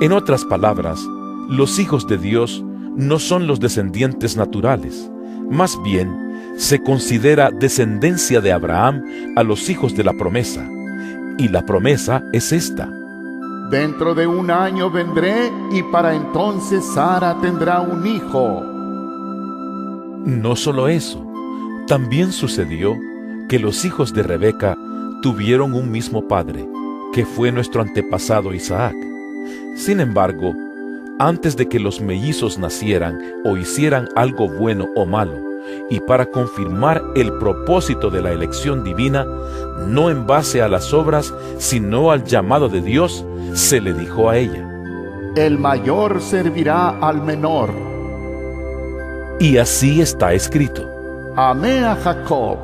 En otras palabras, los hijos de Dios no son los descendientes naturales. Más bien, se considera descendencia de Abraham a los hijos de la promesa. Y la promesa es esta: Dentro de 1 año vendré y para entonces Sara tendrá un hijo. No solo eso, también sucedió que los hijos de Rebeca tuvieron un mismo padre, que fue nuestro antepasado Isaac. Sin embargo, antes de que los mellizos nacieran o hicieran algo bueno o malo, y para confirmar el propósito de la elección divina, no en base a las obras, sino al llamado de Dios, se le dijo a ella: El mayor servirá al menor. Y así está escrito: Amé a Jacob,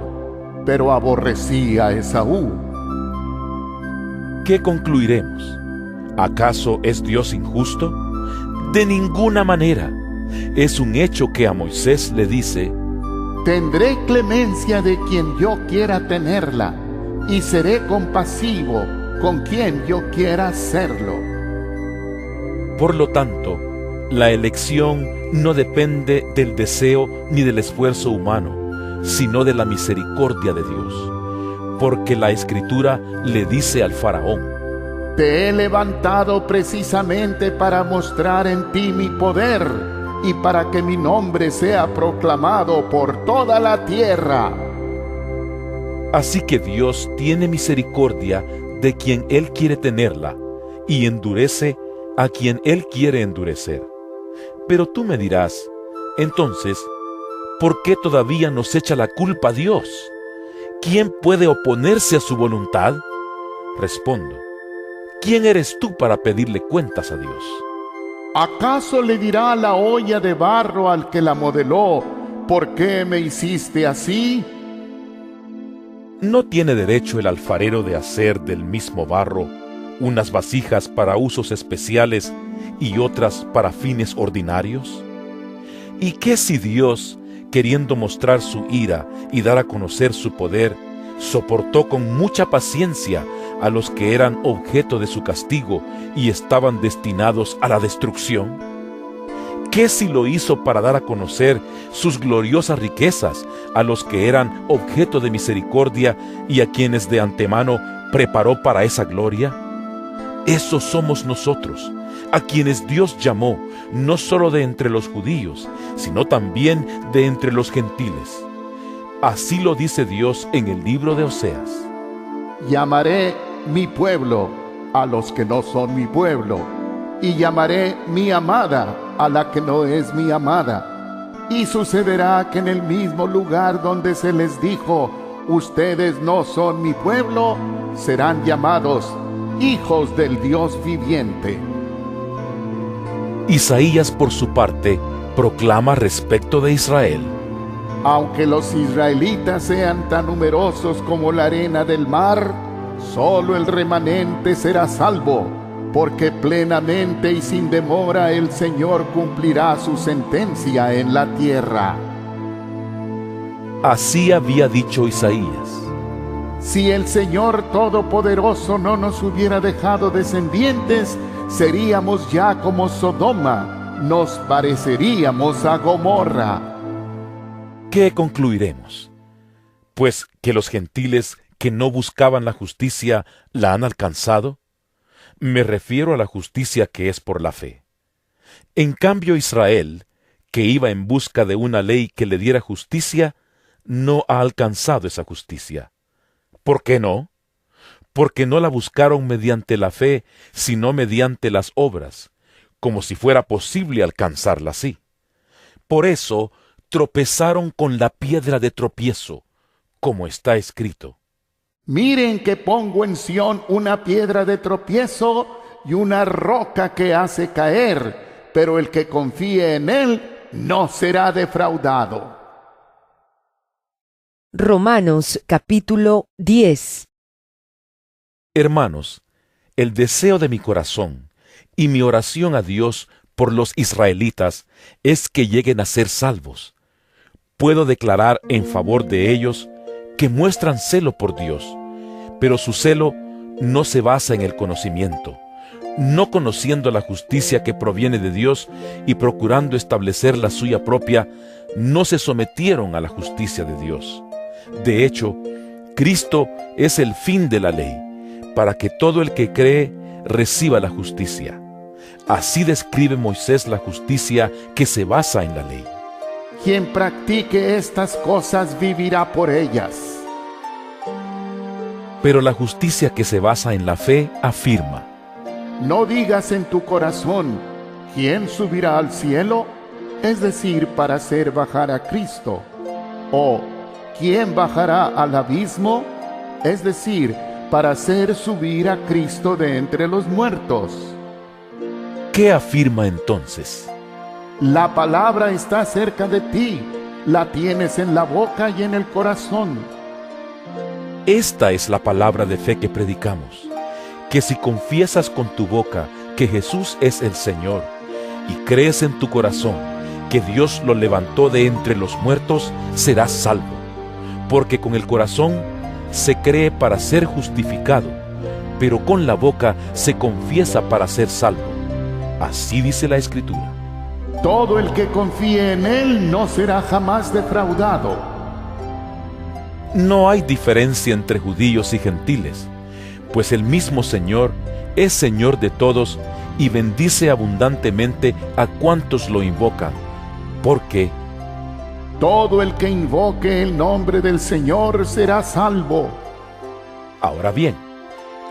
pero aborrecí a Esaú. ¿Qué concluiremos? ¿Acaso es Dios injusto? De ninguna manera. Es un hecho que a Moisés le dice: Tendré clemencia de quien yo quiera tenerla, y seré compasivo con quien yo quiera serlo. Por lo tanto, la elección no depende del deseo ni del esfuerzo humano, sino de la misericordia de Dios. Porque la Escritura le dice al faraón: Te he levantado precisamente para mostrar en ti mi poder, y para que mi nombre sea proclamado por toda la tierra. Así que Dios tiene misericordia de quien Él quiere tenerla, y endurece a quien Él quiere endurecer. Pero tú me dirás: entonces, ¿por qué todavía nos echa la culpa a Dios? ¿Quién puede oponerse a su voluntad? Respondo: ¿quién eres tú para pedirle cuentas a Dios? ¿Acaso le dirá la olla de barro al que la modeló: ¿por qué me hiciste así? ¿No tiene derecho el alfarero de hacer del mismo barro unas vasijas para usos especiales y otras para fines ordinarios? ¿Y qué si Dios, queriendo mostrar su ira y dar a conocer su poder, soportó con mucha paciencia a los que eran objeto de su castigo y estaban destinados a la destrucción? ¿Qué si lo hizo para dar a conocer sus gloriosas riquezas a los que eran objeto de misericordia y a quienes de antemano preparó para esa gloria? Esos somos nosotros, a quienes Dios llamó, no solo de entre los judíos, sino también de entre los gentiles. Así lo dice Dios en el libro de Oseas: Llamaré mi pueblo a los que no son mi pueblo, y llamaré mi amada a la que no es mi amada. Y sucederá que en el mismo lugar donde se les dijo: ustedes no son mi pueblo, serán llamados hijos del Dios viviente. Isaías, por su parte, proclama respecto de Israel: Aunque los israelitas sean tan numerosos como la arena del mar, solo el remanente será salvo, porque plenamente y sin demora el Señor cumplirá su sentencia en la tierra. Así había dicho Isaías: Si el Señor Todopoderoso no nos hubiera dejado descendientes, seríamos ya como Sodoma, nos pareceríamos a Gomorra. ¿Qué concluiremos? Pues que los gentiles que no buscaban la justicia la han alcanzado. Me refiero a la justicia que es por la fe. En cambio Israel, que iba en busca de una ley que le diera justicia, no ha alcanzado esa justicia. ¿Por qué no? Porque no la buscaron mediante la fe, sino mediante las obras, como si fuera posible alcanzarla así. Por eso tropezaron con la piedra de tropiezo, como está escrito. Miren que pongo en Sión una piedra de tropiezo y una roca que hace caer, pero el que confíe en él no será defraudado. Romanos capítulo 10. Hermanos, el deseo de mi corazón y mi oración a Dios por los israelitas es que lleguen a ser salvos. Puedo declarar en favor de ellos que muestran celo por Dios, pero su celo no se basa en el conocimiento, no conociendo la justicia que proviene de Dios y procurando establecer la suya propia, no se sometieron a la justicia de Dios. De hecho, Cristo es el fin de la ley, para que todo el que cree reciba la justicia. Así describe Moisés la justicia que se basa en la ley. Quien practique estas cosas vivirá por ellas. Pero la justicia que se basa en la fe afirma: No digas en tu corazón, ¿quién subirá al cielo? Es decir, para hacer bajar a Cristo. O, ¿quién bajará al abismo? Es decir, para hacer subir a Cristo de entre los muertos. ¿Qué afirma entonces? La palabra está cerca de ti, la tienes en la boca y en el corazón. Esta es la palabra de fe que predicamos, que si confiesas con tu boca que Jesús es el Señor y crees en tu corazón que Dios lo levantó de entre los muertos, serás salvo. Porque con el corazón se cree para ser justificado, pero con la boca se confiesa para ser salvo. Así dice la Escritura. Todo el que confíe en Él no será jamás defraudado. No hay diferencia entre judíos y gentiles, pues el mismo Señor es Señor de todos y bendice abundantemente a cuantos lo invocan, porque todo el que invoque el nombre del Señor será salvo. Ahora bien,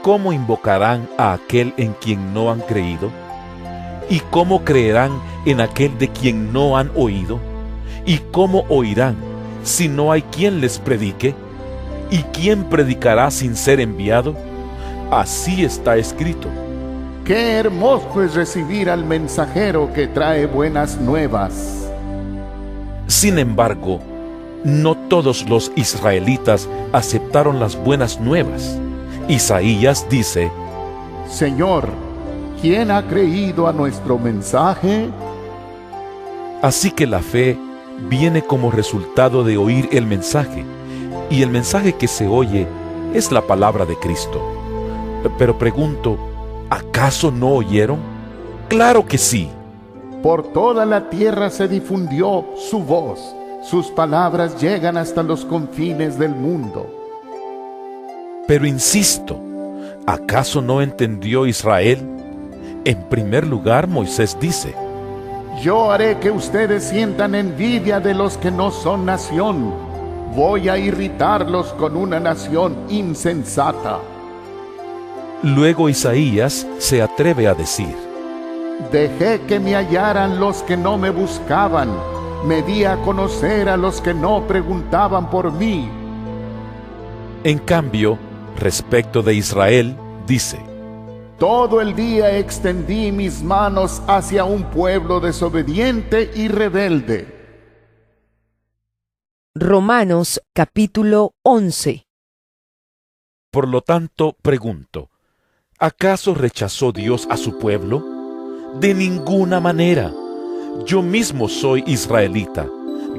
¿cómo invocarán a aquel en quien no han creído? ¿Y cómo creerán en aquel de quien no han oído? ¿Y cómo oirán si no hay quien les predique? ¿Y quién predicará sin ser enviado? Así está escrito. Qué hermoso es recibir al mensajero que trae buenas nuevas. Sin embargo, no todos los israelitas aceptaron las buenas nuevas. Isaías dice: Señor, ¿quién ha creído a nuestro mensaje? Así que la fe viene como resultado de oír el mensaje, y el mensaje que se oye es la palabra de Cristo. Pero pregunto, ¿acaso no oyeron? ¡Claro que sí! Por toda la tierra se difundió su voz, sus palabras llegan hasta los confines del mundo. Pero insisto, ¿acaso no entendió Israel? En primer lugar, Moisés dice: Yo haré que ustedes sientan envidia de los que no son nación. Voy a irritarlos con una nación insensata. Luego Isaías se atreve a decir: Dejé que me hallaran los que no me buscaban, me di a conocer a los que no preguntaban por mí. En cambio, respecto de Israel, dice: Todo el día extendí mis manos hacia un pueblo desobediente y rebelde. Romanos capítulo 11. Por lo tanto, pregunto, ¿acaso rechazó Dios a su pueblo? De ninguna manera. Yo mismo soy israelita,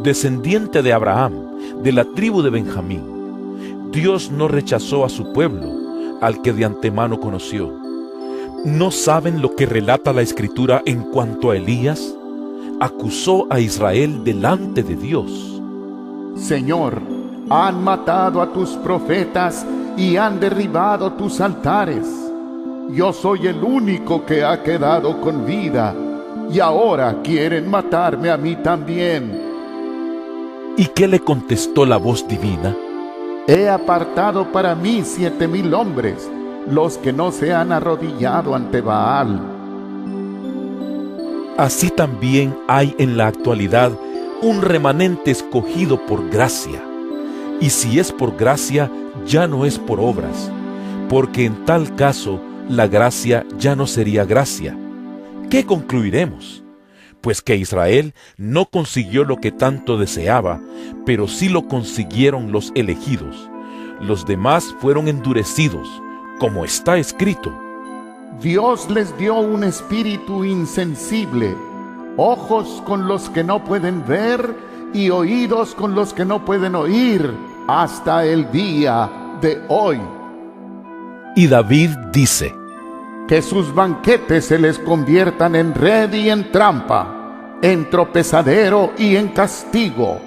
descendiente de Abraham, de la tribu de Benjamín. Dios no rechazó a su pueblo, al que de antemano conoció. ¿No saben lo que relata la Escritura en cuanto a Elías? Acusó a Israel delante de Dios. Señor, han matado a tus profetas y han derribado tus altares. Yo soy el único que ha quedado con vida, y ahora quieren matarme a mí también. ¿Y qué le contestó la voz divina? He apartado para mí 7,000 hombres, los que no se han arrodillado ante Baal. Así también hay en la actualidad un remanente escogido por gracia. Y si es por gracia, ya no es por obras, porque en tal caso la gracia ya no sería gracia. ¿Qué concluiremos? Pues que Israel no consiguió lo que tanto deseaba, pero sí lo consiguieron los elegidos. Los demás fueron endurecidos, como está escrito. Dios les dio un espíritu insensible, ojos con los que no pueden ver y oídos con los que no pueden oír, hasta el día de hoy. Y David dice: que sus banquetes se les conviertan en red y en trampa, en tropezadero y en castigo,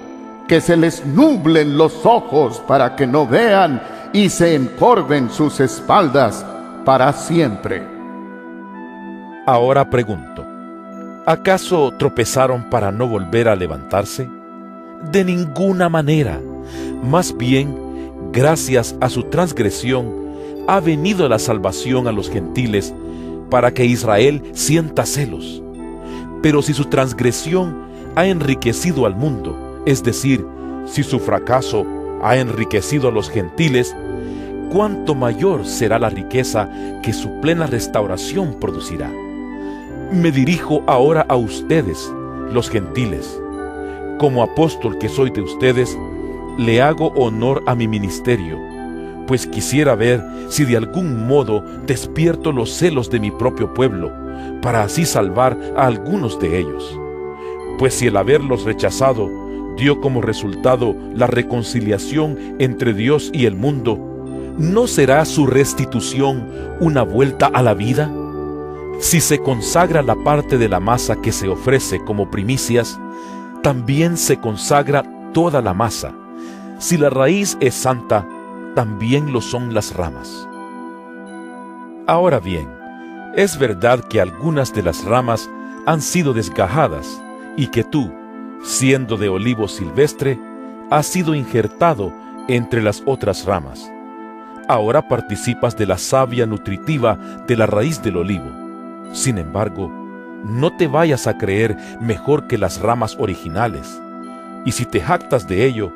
que se les nublen los ojos para que no vean y se encorven sus espaldas para siempre. Ahora pregunto, ¿acaso tropezaron para no volver a levantarse? De ninguna manera. Más bien, gracias a su transgresión, ha venido la salvación a los gentiles para que Israel sienta celos. Pero si su transgresión ha enriquecido al mundo, es decir, si su fracaso ha enriquecido a los gentiles, ¿cuánto mayor será la riqueza que su plena restauración producirá? Me dirijo ahora a ustedes, los gentiles. Como apóstol que soy de ustedes, le hago honor a mi ministerio, pues quisiera ver si de algún modo despierto los celos de mi propio pueblo, para así salvar a algunos de ellos. Pues si el haberlos rechazado dio como resultado la reconciliación entre Dios y el mundo, ¿no será su restitución una vuelta a la vida? Si se consagra la parte de la masa que se ofrece como primicias, también se consagra toda la masa. Si la raíz es santa, también lo son las ramas. Ahora bien, es verdad que algunas de las ramas han sido desgajadas y que tú, siendo de olivo silvestre, has sido injertado entre las otras ramas. Ahora participas de la savia nutritiva de la raíz del olivo. Sin embargo, no te vayas a creer mejor que las ramas originales. Y si te jactas de ello,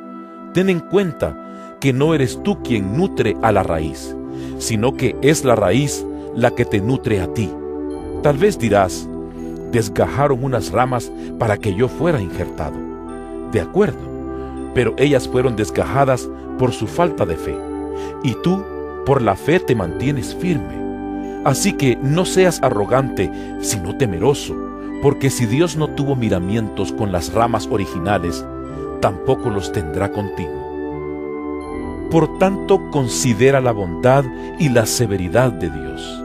ten en cuenta que no eres tú quien nutre a la raíz, sino que es la raíz la que te nutre a ti. Tal vez dirás: desgajaron unas ramas para que yo fuera injertado. De acuerdo, pero ellas fueron desgajadas por su falta de fe, y tú por la fe te mantienes firme. Así que no seas arrogante, sino temeroso, porque si Dios no tuvo miramientos con las ramas originales, tampoco los tendrá contigo. Por tanto, considera la bondad y la severidad de Dios.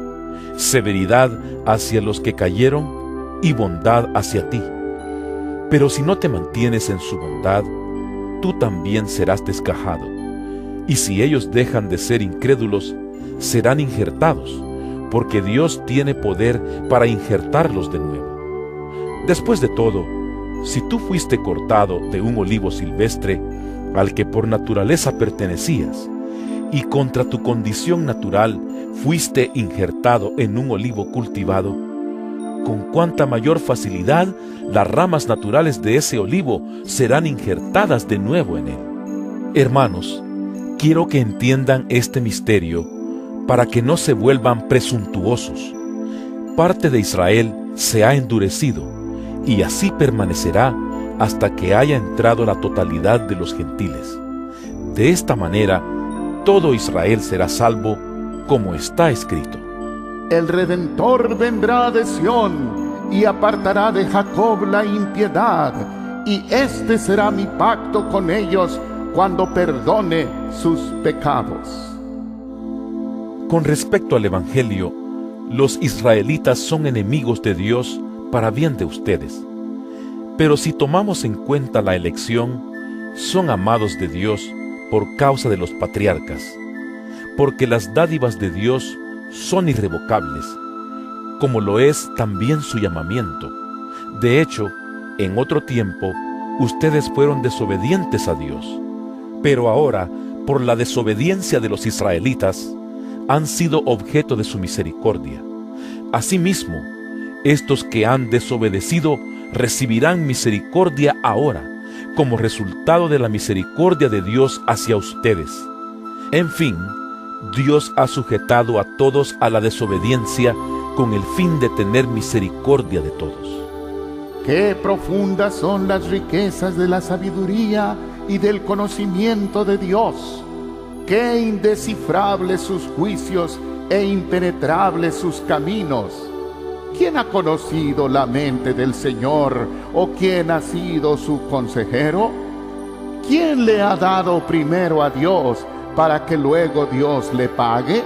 Severidad hacia los que cayeron y bondad hacia ti. Pero si no te mantienes en su bondad, tú también serás desgajado. Y si ellos dejan de ser incrédulos, serán injertados, porque Dios tiene poder para injertarlos de nuevo. Después de todo, si tú fuiste cortado de un olivo silvestre al que por naturaleza pertenecías, y contra tu condición natural fuiste injertado en un olivo cultivado, con cuánta mayor facilidad las ramas naturales de ese olivo serán injertadas de nuevo en él. Hermanos, quiero que entiendan este misterio para que no se vuelvan presuntuosos. Parte de Israel se ha endurecido, y así permanecerá hasta que haya entrado la totalidad de los gentiles. De esta manera, todo Israel será salvo, como está escrito. El Redentor vendrá de Sión, y apartará de Jacob la impiedad, y este será mi pacto con ellos cuando perdone sus pecados. Con respecto al Evangelio, los israelitas son enemigos de Dios para bien de ustedes. Pero si tomamos en cuenta la elección, son amados de Dios por causa de los patriarcas, porque las dádivas de Dios son irrevocables, como lo es también su llamamiento, De hecho, en otro tiempo, ustedes fueron desobedientes a Dios, pero ahora, por la desobediencia de los israelitas, han sido objeto de su misericordia. Asimismo, estos que han desobedecido recibirán misericordia ahora, como resultado de la misericordia de Dios hacia ustedes. En fin, Dios ha sujetado a todos a la desobediencia con el fin de tener misericordia de todos. Qué profundas son las riquezas de la sabiduría y del conocimiento de Dios. Qué indescifrables sus juicios e impenetrables sus caminos. ¿Quién ha conocido la mente del Señor, o quién ha sido su consejero? ¿Quién le ha dado primero a Dios para que luego Dios le pague?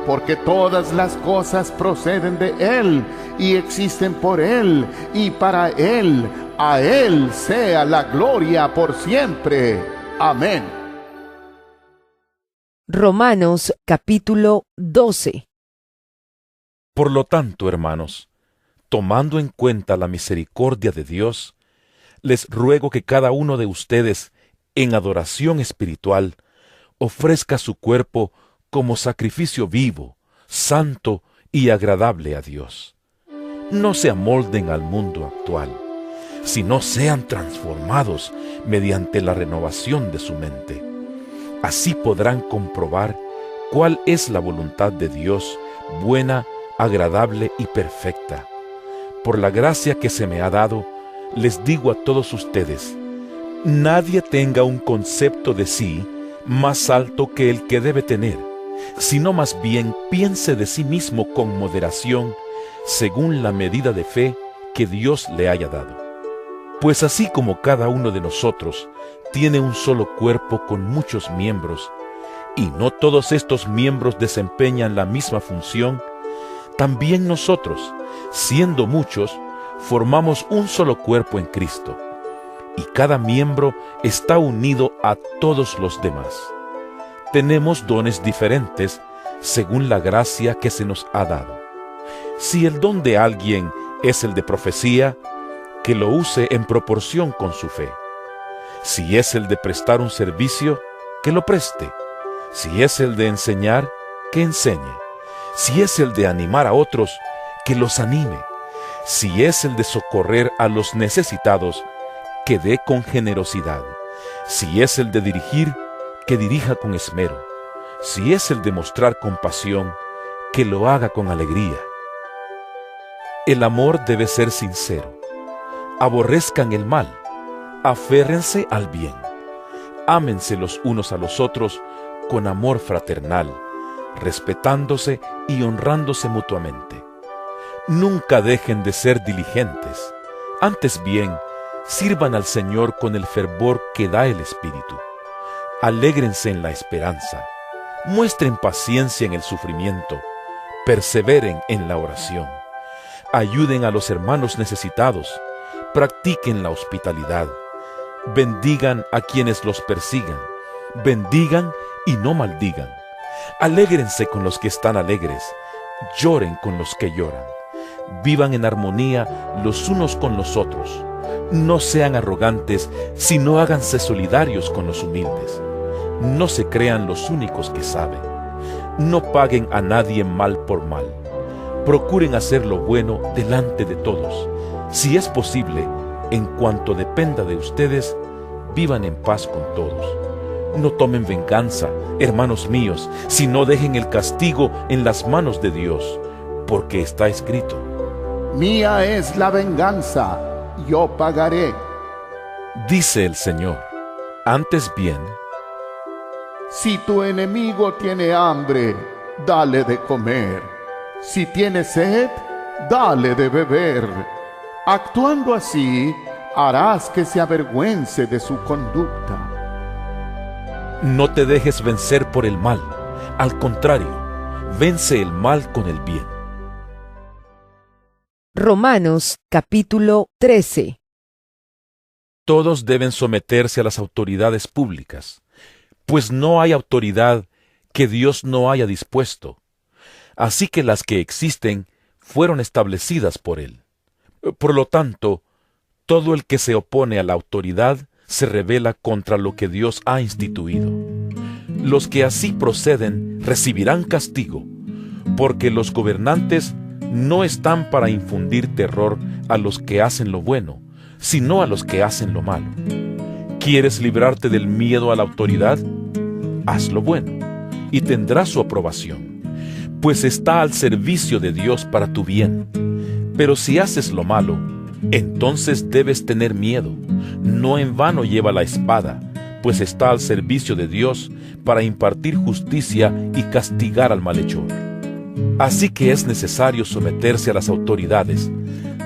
Porque todas las cosas proceden de Él y existen por Él y para Él. A Él sea la gloria por siempre. Amén. Romanos capítulo 12. Por lo tanto, hermanos, tomando en cuenta la misericordia de Dios, les ruego que cada uno de ustedes, en adoración espiritual, ofrezca su cuerpo como sacrificio vivo, santo y agradable a Dios. No se amolden al mundo actual, sino sean transformados mediante la renovación de su mente. Así podrán comprobar cuál es la voluntad de Dios, buena, agradable y perfecta. Por la gracia que se me ha dado, les digo a todos ustedes, nadie tenga un concepto de sí más alto que el que debe tener, sino más bien piense de sí mismo con moderación, según la medida de fe que Dios le haya dado. Pues así como cada uno de nosotros tiene un solo cuerpo con muchos miembros, y no todos estos miembros desempeñan la misma función, también nosotros, siendo muchos, formamos un solo cuerpo en Cristo, y cada miembro está unido a todos los demás. Tenemos dones diferentes según la gracia que se nos ha dado. Si el don de alguien es el de profecía, que lo use en proporción con su fe. Si es el de prestar un servicio, que lo preste. Si es el de enseñar, que enseñe. Si es el de animar a otros, que los anime. Si es el de socorrer a los necesitados, que dé con generosidad. Si es el de dirigir, que dirija con esmero. Si es el de mostrar compasión, que lo haga con alegría. El amor debe ser sincero. Aborrezcan el mal, aférrense al bien. Ámense los unos a los otros con amor fraternal, respetándose y honrándose mutuamente. Nunca dejen de ser diligentes. Antes bien, sirvan al Señor con el fervor que da el Espíritu. Alégrense en la esperanza. Muestren paciencia en el sufrimiento. Perseveren en la oración. Ayuden a los hermanos necesitados. Practiquen la hospitalidad. Bendigan a quienes los persigan. Bendigan y no maldigan. Alégrense con los que están alegres. Lloren con los que lloran. Vivan en armonía los unos con los otros. No sean arrogantes, sino háganse solidarios con los humildes. No se crean los únicos que saben. No paguen a nadie mal por mal. Procuren hacer lo bueno delante de todos. Si es posible, en cuanto dependa de ustedes, vivan en paz con todos. No tomen venganza, hermanos míos, sino dejen el castigo en las manos de Dios, porque está escrito: Mía es la venganza, yo pagaré. Dice el Señor. Antes bien, si tu enemigo tiene hambre, dale de comer. Si tiene sed, dale de beber. Actuando así, harás que se avergüence de su conducta. no te dejes vencer por el mal. Al contrario, vence el mal con el bien. Romanos capítulo 13. Todos deben someterse a las autoridades públicas, pues no hay autoridad que Dios no haya dispuesto. Así que las que existen fueron establecidas por Él. Por lo tanto, todo el que se opone a la autoridad se rebela contra lo que Dios ha instituido. Los que así proceden recibirán castigo, porque los gobernantes no están para infundir terror a los que hacen lo bueno, sino a los que hacen lo malo. ¿Quieres librarte del miedo a la autoridad? Haz lo bueno, y tendrás su aprobación, pues está al servicio de Dios para tu bien. Pero si haces lo malo, entonces debes tener miedo. No en vano lleva la espada, pues está al servicio de Dios para impartir justicia y castigar al malhechor. Así que es necesario someterse a las autoridades,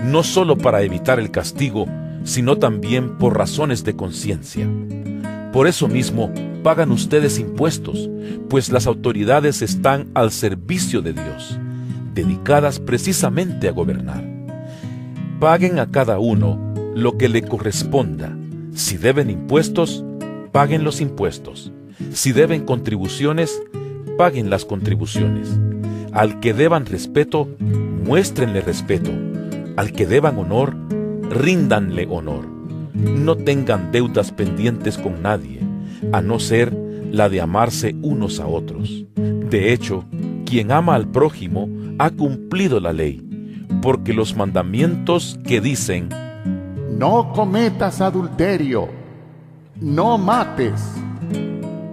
no solo para evitar el castigo, sino también por razones de conciencia. Por eso mismo pagan ustedes impuestos, pues las autoridades están al servicio de Dios, dedicadas precisamente a gobernar. Paguen a cada uno lo que le corresponda. Si deben impuestos, paguen los impuestos. Si deben contribuciones, paguen las contribuciones. Al que deban respeto, muéstrenle respeto. Al que deban honor, ríndanle honor. No tengan deudas pendientes con nadie, a no ser la de amarse unos a otros. De hecho, quien ama al prójimo ha cumplido la ley, porque los mandamientos que dicen: no cometas adulterio, no mates,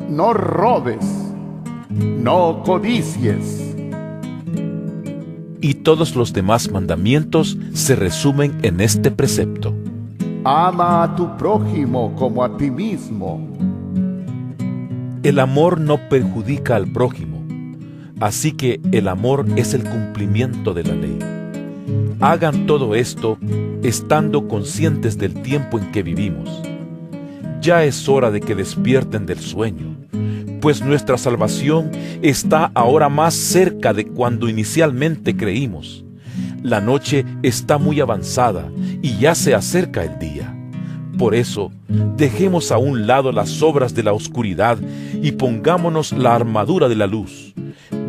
no robes, no codicies, y todos los demás mandamientos se resumen en este precepto: ama a tu prójimo como a ti mismo. El amor no perjudica al prójimo, así que el amor es el cumplimiento de la ley. Hagan todo esto estando conscientes del tiempo en que vivimos. Ya es hora de que despierten del sueño, pues nuestra salvación está ahora más cerca de cuando inicialmente creímos. La noche está muy avanzada y ya se acerca el día. Por eso, dejemos a un lado las obras de la oscuridad y pongámonos la armadura de la luz.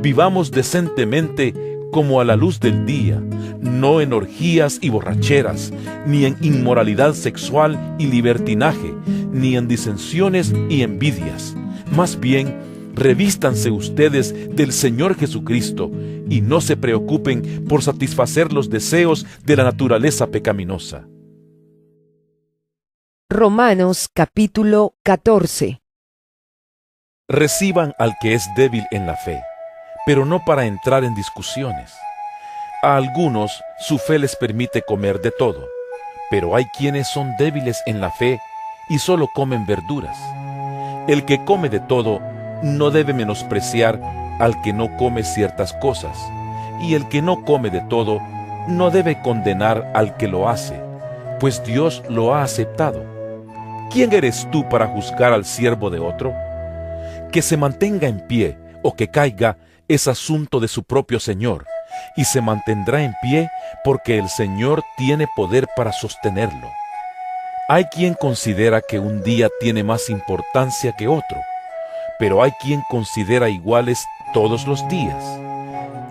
Vivamos decentemente como a la luz del día, no en orgías y borracheras, ni en inmoralidad sexual y libertinaje, ni en disensiones y envidias. Más bien, revístanse ustedes del Señor Jesucristo y no se preocupen por satisfacer los deseos de la naturaleza pecaminosa. Romanos capítulo 14. Reciban al que es débil en la fe, pero no para entrar en discusiones. A algunos su fe les permite comer de todo, pero hay quienes son débiles en la fe y solo comen verduras. El que come de todo no debe menospreciar al que no come ciertas cosas, y el que no come de todo no debe condenar al que lo hace, pues Dios lo ha aceptado. ¿Quién eres tú para juzgar al siervo de otro? Que se mantenga en pie o que caiga es asunto de su propio Señor, y se mantendrá en pie porque el Señor tiene poder para sostenerlo. Hay quien considera que un día tiene más importancia que otro, pero hay quien considera iguales todos los días.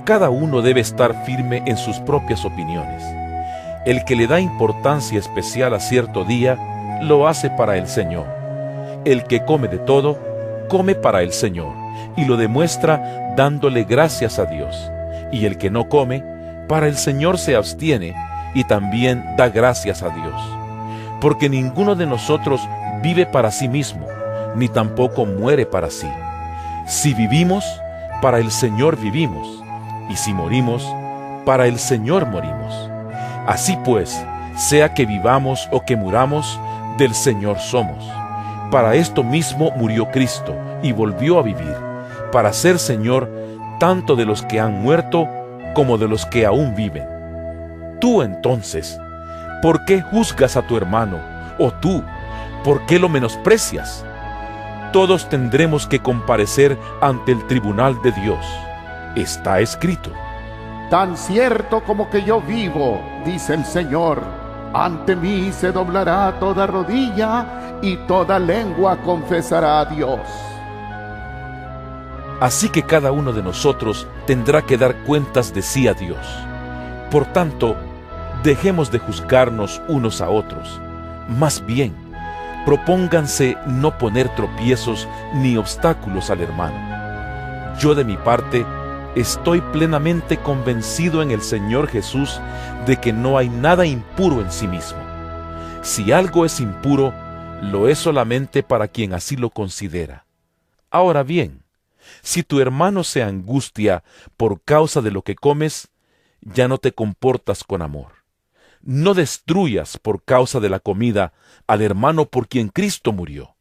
Cada uno debe estar firme en sus propias opiniones. El que le da importancia especial a cierto día, lo hace para el Señor. El que come de todo, come para el Señor, y lo demuestra dándole gracias a Dios. Y el que no come, para el Señor se abstiene, y también da gracias a Dios. Porque ninguno de nosotros vive para sí mismo, ni tampoco muere para sí. Si vivimos, para el Señor vivimos, y si morimos, para el Señor morimos. Así pues, sea que vivamos o que muramos, del Señor somos. Para esto mismo murió Cristo y volvió a vivir, para ser Señor tanto de los que han muerto como de los que aún viven. Tú entonces, ¿por qué juzgas a tu hermano? O tú, ¿por qué lo menosprecias? Todos tendremos que comparecer ante el tribunal de Dios. Está escrito: tan cierto como que yo vivo, dice el Señor, ante mí se doblará toda rodilla y toda lengua confesará a Dios. Así que cada uno de nosotros tendrá que dar cuentas de sí a Dios. Por tanto, dejemos de juzgarnos unos a otros. Más bien, propónganse no poner tropiezos ni obstáculos al hermano. Yo de mi parte, estoy plenamente convencido en el Señor Jesús de que no hay nada impuro en sí mismo. Si algo es impuro, lo es solamente para quien así lo considera. Ahora bien, si tu hermano se angustia por causa de lo que comes, ya no te comportas con amor. No destruyas por causa de la comida al hermano por quien Cristo murió.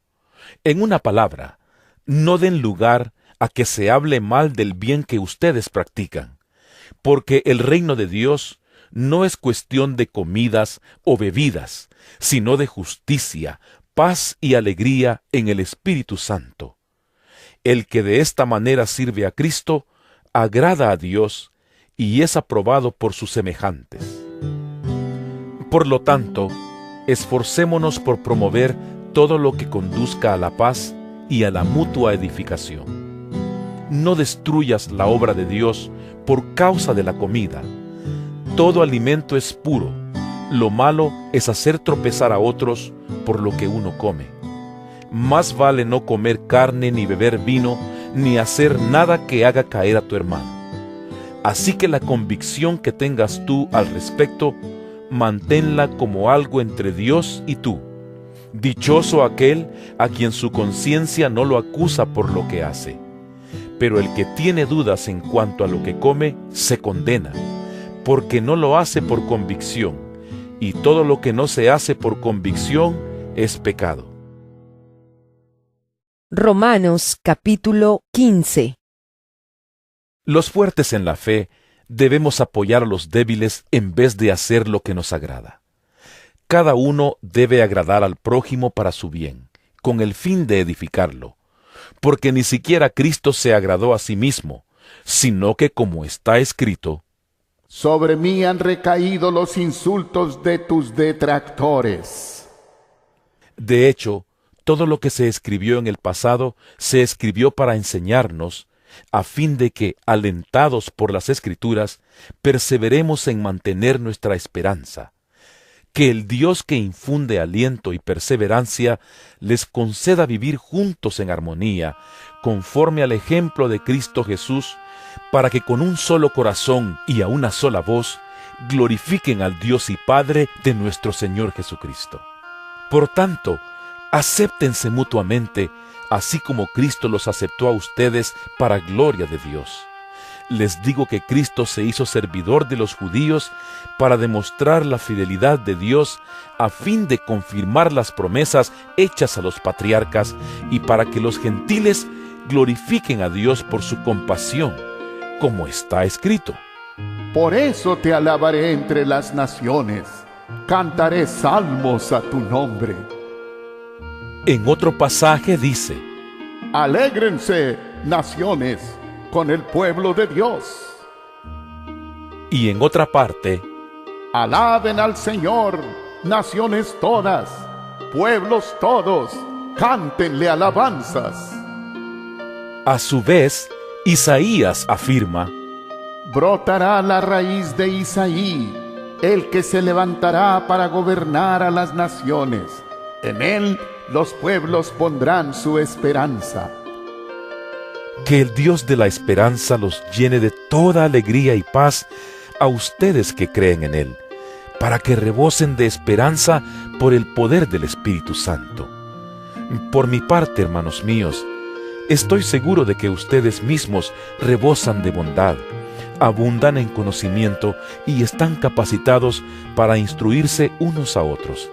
En una palabra, no den lugar a que se hable mal del bien que ustedes practican, porque el reino de Dios no es cuestión de comidas o bebidas, sino de justicia, paz y alegría en el Espíritu Santo. El que de esta manera sirve a Cristo, agrada a Dios y es aprobado por sus semejantes. Por lo tanto, esforcémonos por promover todo lo que conduzca a la paz y a la mutua edificación. No destruyas la obra de Dios por causa de la comida. Todo alimento es puro. Lo malo es hacer tropezar a otros por lo que uno come. Más vale no comer carne ni beber vino, ni hacer nada que haga caer a tu hermano. Así que la convicción que tengas tú al respecto, manténla como algo entre Dios y tú. Dichoso aquel a quien su conciencia no lo acusa por lo que hace. Pero el que tiene dudas en cuanto a lo que come, se condena, porque no lo hace por convicción, y todo lo que no se hace por convicción es pecado. Romanos capítulo 15. Los fuertes en la fe debemos apoyar a los débiles en vez de hacer lo que nos agrada. Cada uno debe agradar al prójimo para su bien, con el fin de edificarlo, porque ni siquiera Cristo se agradó a sí mismo, sino que, como está escrito, sobre mí han recaído los insultos de tus detractores. De hecho, todo lo que se escribió en el pasado se escribió para enseñarnos, a fin de que, alentados por las Escrituras, perseveremos en mantener nuestra esperanza. Que el Dios que infunde aliento y perseverancia les conceda vivir juntos en armonía, conforme al ejemplo de Cristo Jesús, para que con un solo corazón y a una sola voz glorifiquen al Dios y Padre de nuestro Señor Jesucristo. Por tanto, acéptense mutuamente, así como Cristo los aceptó a ustedes para gloria de Dios. Les digo que Cristo se hizo servidor de los judíos para demostrar la fidelidad de Dios a fin de confirmar las promesas hechas a los patriarcas y para que los gentiles glorifiquen a Dios por su compasión, como está escrito. Por eso te alabaré entre las naciones, cantaré salmos a tu nombre. En otro pasaje dice, Alégrense, naciones, con el pueblo de Dios. y en otra parte, Alaben al Señor, naciones todas, pueblos todos, cántenle alabanzas. a su vez, Isaías afirma, Brotará la raíz de Isaí, el que se levantará para gobernar a las naciones. En él los pueblos pondrán su esperanza. que el Dios de la esperanza los llene de toda alegría y paz a ustedes que creen en Él, para que rebosen de esperanza por el poder del Espíritu Santo. Por mi parte, hermanos míos, estoy seguro de que ustedes mismos rebosan de bondad, abundan en conocimiento y están capacitados para instruirse unos a otros.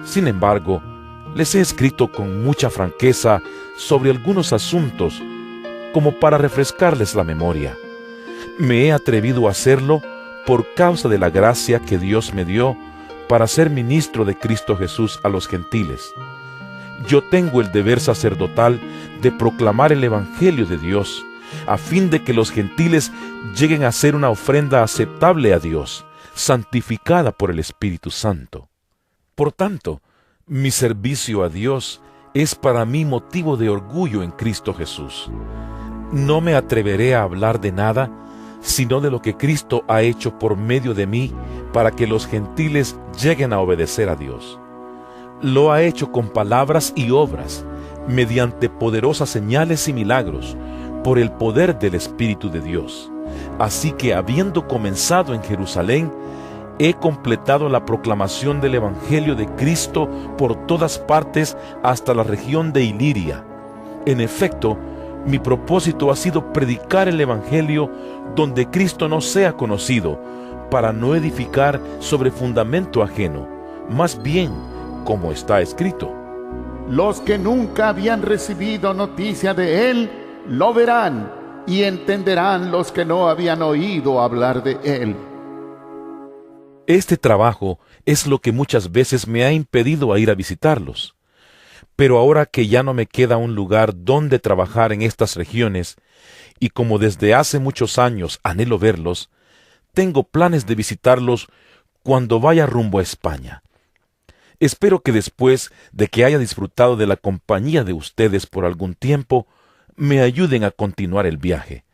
Sin embargo, les he escrito con mucha franqueza sobre algunos asuntos, como para refrescarles la memoria. Me he atrevido a hacerlo por causa de la gracia que Dios me dio para ser ministro de Cristo Jesús a los gentiles. Yo tengo el deber sacerdotal de proclamar el Evangelio de Dios, a fin de que los gentiles lleguen a ser una ofrenda aceptable a Dios, santificada por el Espíritu Santo. Por tanto, mi servicio a Dios es para mí motivo de orgullo en Cristo Jesús. No me atreveré a hablar de nada sino de lo que Cristo ha hecho por medio de mí para que los gentiles lleguen a obedecer a Dios. Lo ha hecho con palabras y obras, mediante poderosas señales y milagros, por el poder del Espíritu de Dios. Así que, habiendo comenzado en Jerusalén, he completado la proclamación del Evangelio de Cristo por todas partes hasta la región de Iliria. En efecto, mi propósito ha sido predicar el Evangelio donde Cristo no sea conocido, para no edificar sobre fundamento ajeno, más bien, como está escrito: Los que nunca habían recibido noticia de Él, lo verán, y entenderán los que no habían oído hablar de Él. Este trabajo es lo que muchas veces me ha impedido ir a visitarlos. Pero ahora que ya no me queda un lugar donde trabajar en estas regiones, y como desde hace muchos años anhelo verlos, tengo planes de visitarlos cuando vaya rumbo a España. Espero que después de que haya disfrutado de la compañía de ustedes por algún tiempo, me ayuden a continuar el viaje.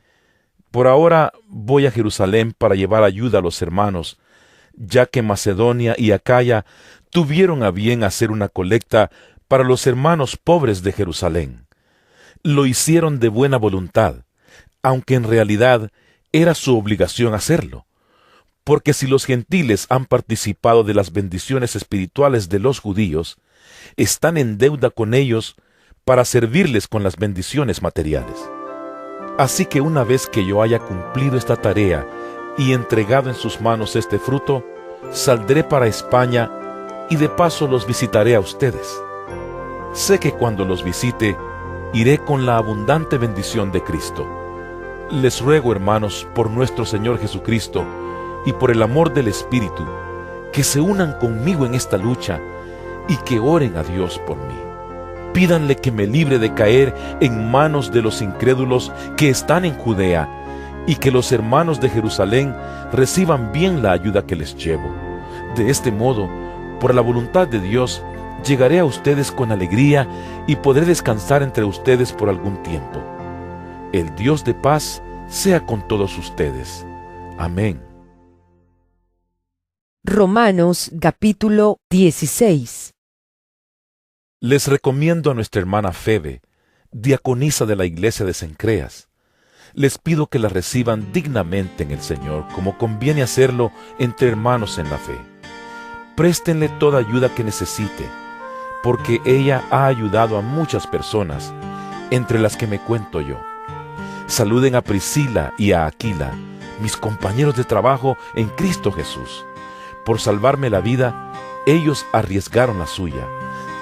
Por ahora voy a Jerusalén para llevar ayuda a los hermanos, ya que Macedonia y Acaya tuvieron a bien hacer una colecta para los hermanos pobres de Jerusalén. Lo hicieron de buena voluntad, aunque en realidad era su obligación hacerlo, porque si los gentiles han participado de las bendiciones espirituales de los judíos, están en deuda con ellos para servirles con las bendiciones materiales. Así que una vez que yo haya cumplido esta tarea y entregado en sus manos este fruto, saldré para España y de paso los visitaré a ustedes. Sé que cuando los visite, iré con la abundante bendición de Cristo. Les ruego, hermanos, por nuestro Señor Jesucristo y por el amor del Espíritu, que se unan conmigo en esta lucha y que oren a Dios por mí. Pídanle que me libre de caer en manos de los incrédulos que están en Judea, y que los hermanos de Jerusalén reciban bien la ayuda que les llevo. De este modo, por la voluntad de Dios, llegaré a ustedes con alegría y podré descansar entre ustedes por algún tiempo. El Dios de paz sea con todos ustedes. Amén. Romanos capítulo 16. Les recomiendo a nuestra hermana Febe, diaconisa de la iglesia de Cencreas. Les pido que la reciban dignamente en el Señor, como conviene hacerlo entre hermanos en la fe. Préstenle toda ayuda que necesite, porque ella ha ayudado a muchas personas, entre las que me cuento yo. Saluden a Priscila y a Aquila, mis compañeros de trabajo en Cristo Jesús. Por salvarme la vida, ellos arriesgaron la suya.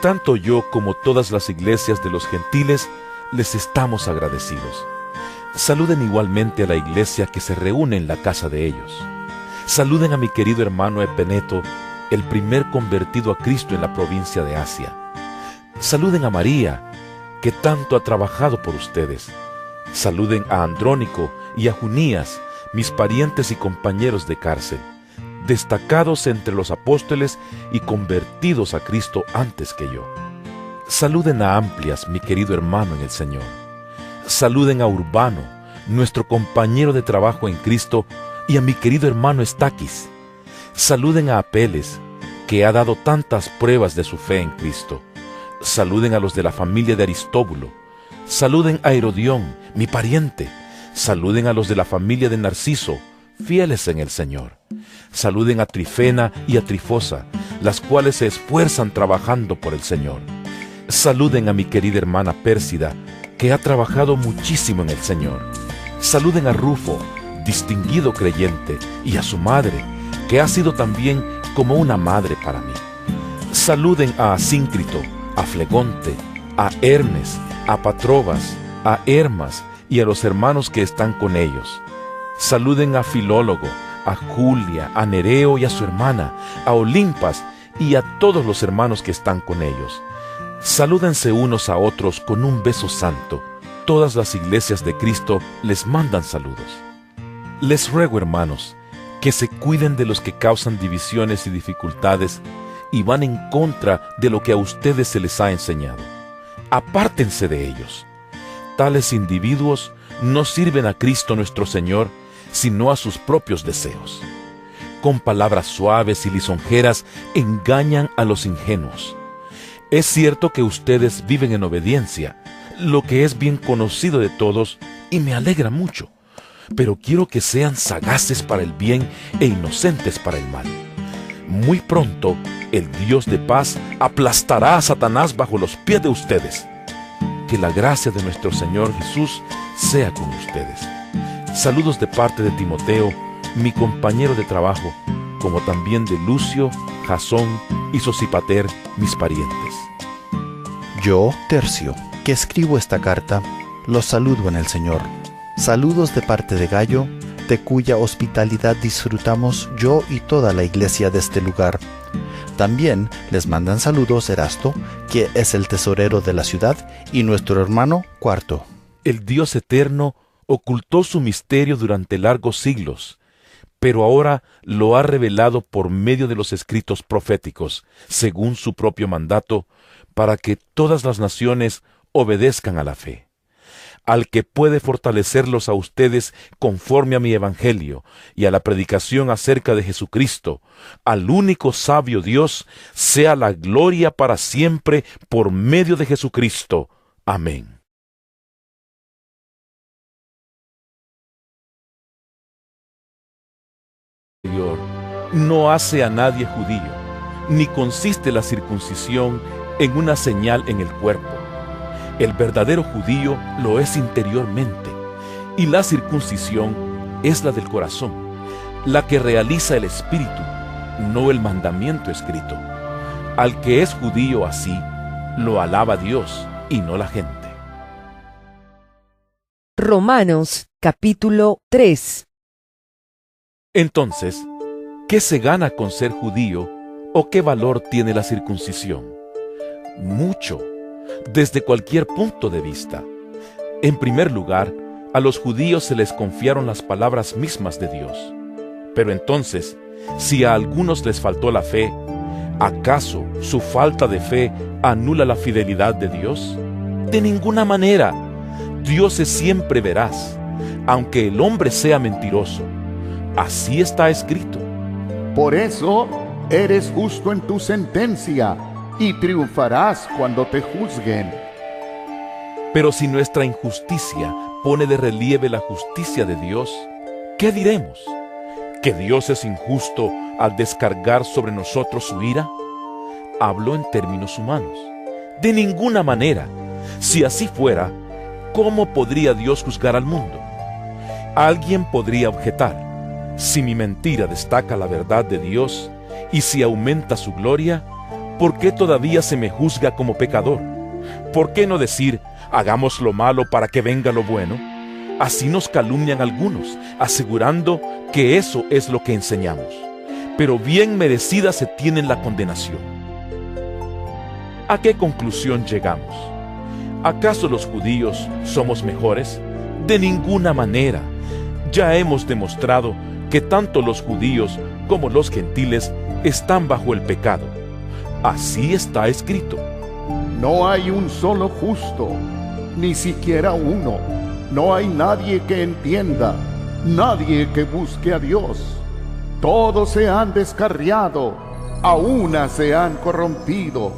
Tanto yo como todas las iglesias de los gentiles les estamos agradecidos. Saluden igualmente a la iglesia que se reúne en la casa de ellos. Saluden a mi querido hermano Epeneto, el primer convertido a Cristo en la provincia de Asia. Saluden a María, que tanto ha trabajado por ustedes. Saluden a Andrónico y a Junías, mis parientes y compañeros de cárcel, destacados entre los apóstoles y convertidos a Cristo antes que yo. Saluden a Amplias, mi querido hermano en el Señor. Saluden a Urbano, nuestro compañero de trabajo en Cristo, y a mi querido hermano Estaquis. Saluden a Apeles, que ha dado tantas pruebas de su fe en Cristo. Saluden a los de la familia de Aristóbulo. Saluden a Herodión, mi pariente. Saluden a los de la familia de Narciso, fieles en el Señor. Saluden a Trifena y a Trifosa, las cuales se esfuerzan trabajando por el Señor. Saluden a mi querida hermana Pérsida, que ha trabajado muchísimo en el Señor. Saluden a Rufo, distinguido creyente, y a su madre, que ha sido también como una madre para mí. Saluden a Asíncrito, a Flegonte, a Hermes, a Patrobas, a Hermas y a los hermanos que están con ellos. Saluden a Filólogo, a Julia, a Nereo y a su hermana, a Olimpas y a todos los hermanos que están con ellos. Salúdense unos a otros con un beso santo. Todas las iglesias de Cristo les mandan saludos. Les ruego, hermanos, que se cuiden de los que causan divisiones y dificultades y van en contra de lo que a ustedes se les ha enseñado. Apártense de ellos. Tales individuos no sirven a Cristo nuestro Señor, sino a sus propios deseos. Con palabras suaves y lisonjeras engañan a los ingenuos. Es cierto que ustedes viven en obediencia, lo que es bien conocido de todos y me alegra mucho, pero quiero que sean sagaces para el bien e inocentes para el mal. Muy pronto, el Dios de paz aplastará a Satanás bajo los pies de ustedes. Que la gracia de nuestro Señor Jesús sea con ustedes. Saludos de parte de Timoteo, mi compañero de trabajo, como también de Lucio, Jasón y Sosipater, mis parientes. Yo, Tercio, que escribo esta carta, los saludo en el Señor. Saludos de parte de Gayo, de cuya hospitalidad disfrutamos yo y toda la iglesia de este lugar. También les mandan saludos Erasto, que es el tesorero de la ciudad, y nuestro hermano Cuarto. El Dios eterno ocultó su misterio durante largos siglos, pero ahora lo ha revelado por medio de los escritos proféticos, según su propio mandato, para que todas las naciones obedezcan a la fe. Al que puede fortalecerlos a ustedes conforme a mi evangelio y a la predicación acerca de Jesucristo, al único sabio Dios, sea la gloria para siempre por medio de Jesucristo. Amén. No hace a nadie judío, ni consiste la circuncisión en una señal en el cuerpo. El verdadero judío lo es interiormente, y la circuncisión es la del corazón, la que realiza el espíritu, no el mandamiento escrito. Al que es judío así, lo alaba Dios y no la gente. Romanos capítulo 3. Entonces, ¿qué se gana con ser judío o qué valor tiene la circuncisión? Mucho, desde cualquier punto de vista. En primer lugar, a los judíos se les confiaron las palabras mismas de Dios. Pero entonces, si a algunos les faltó la fe, ¿acaso su falta de fe anula la fidelidad de Dios? De ninguna manera. Dios es siempre veraz, aunque el hombre sea mentiroso. Así está escrito. Por eso eres justo en tu sentencia y triunfarás cuando te juzguen. Pero si nuestra injusticia pone de relieve la justicia de Dios, ¿qué diremos? ¿Que Dios es injusto al descargar sobre nosotros su ira? Hablo en términos humanos. De ninguna manera. Si así fuera, ¿cómo podría Dios juzgar al mundo? Alguien podría objetar: si mi mentira destaca la verdad de Dios y si aumenta su gloria, ¿por qué todavía se me juzga como pecador? ¿Por qué no decir, hagamos lo malo para que venga lo bueno? Así nos calumnian algunos, asegurando que eso es lo que enseñamos. Pero bien merecida se tiene la condenación. ¿A qué conclusión llegamos? ¿Acaso los judíos somos mejores? De ninguna manera. Ya hemos demostrado que tanto los judíos como los gentiles están bajo el pecado. Así está escrito. No hay un solo justo, ni siquiera uno. No hay nadie que entienda, nadie que busque a Dios. Todos se han descarriado, a una se han corrompido.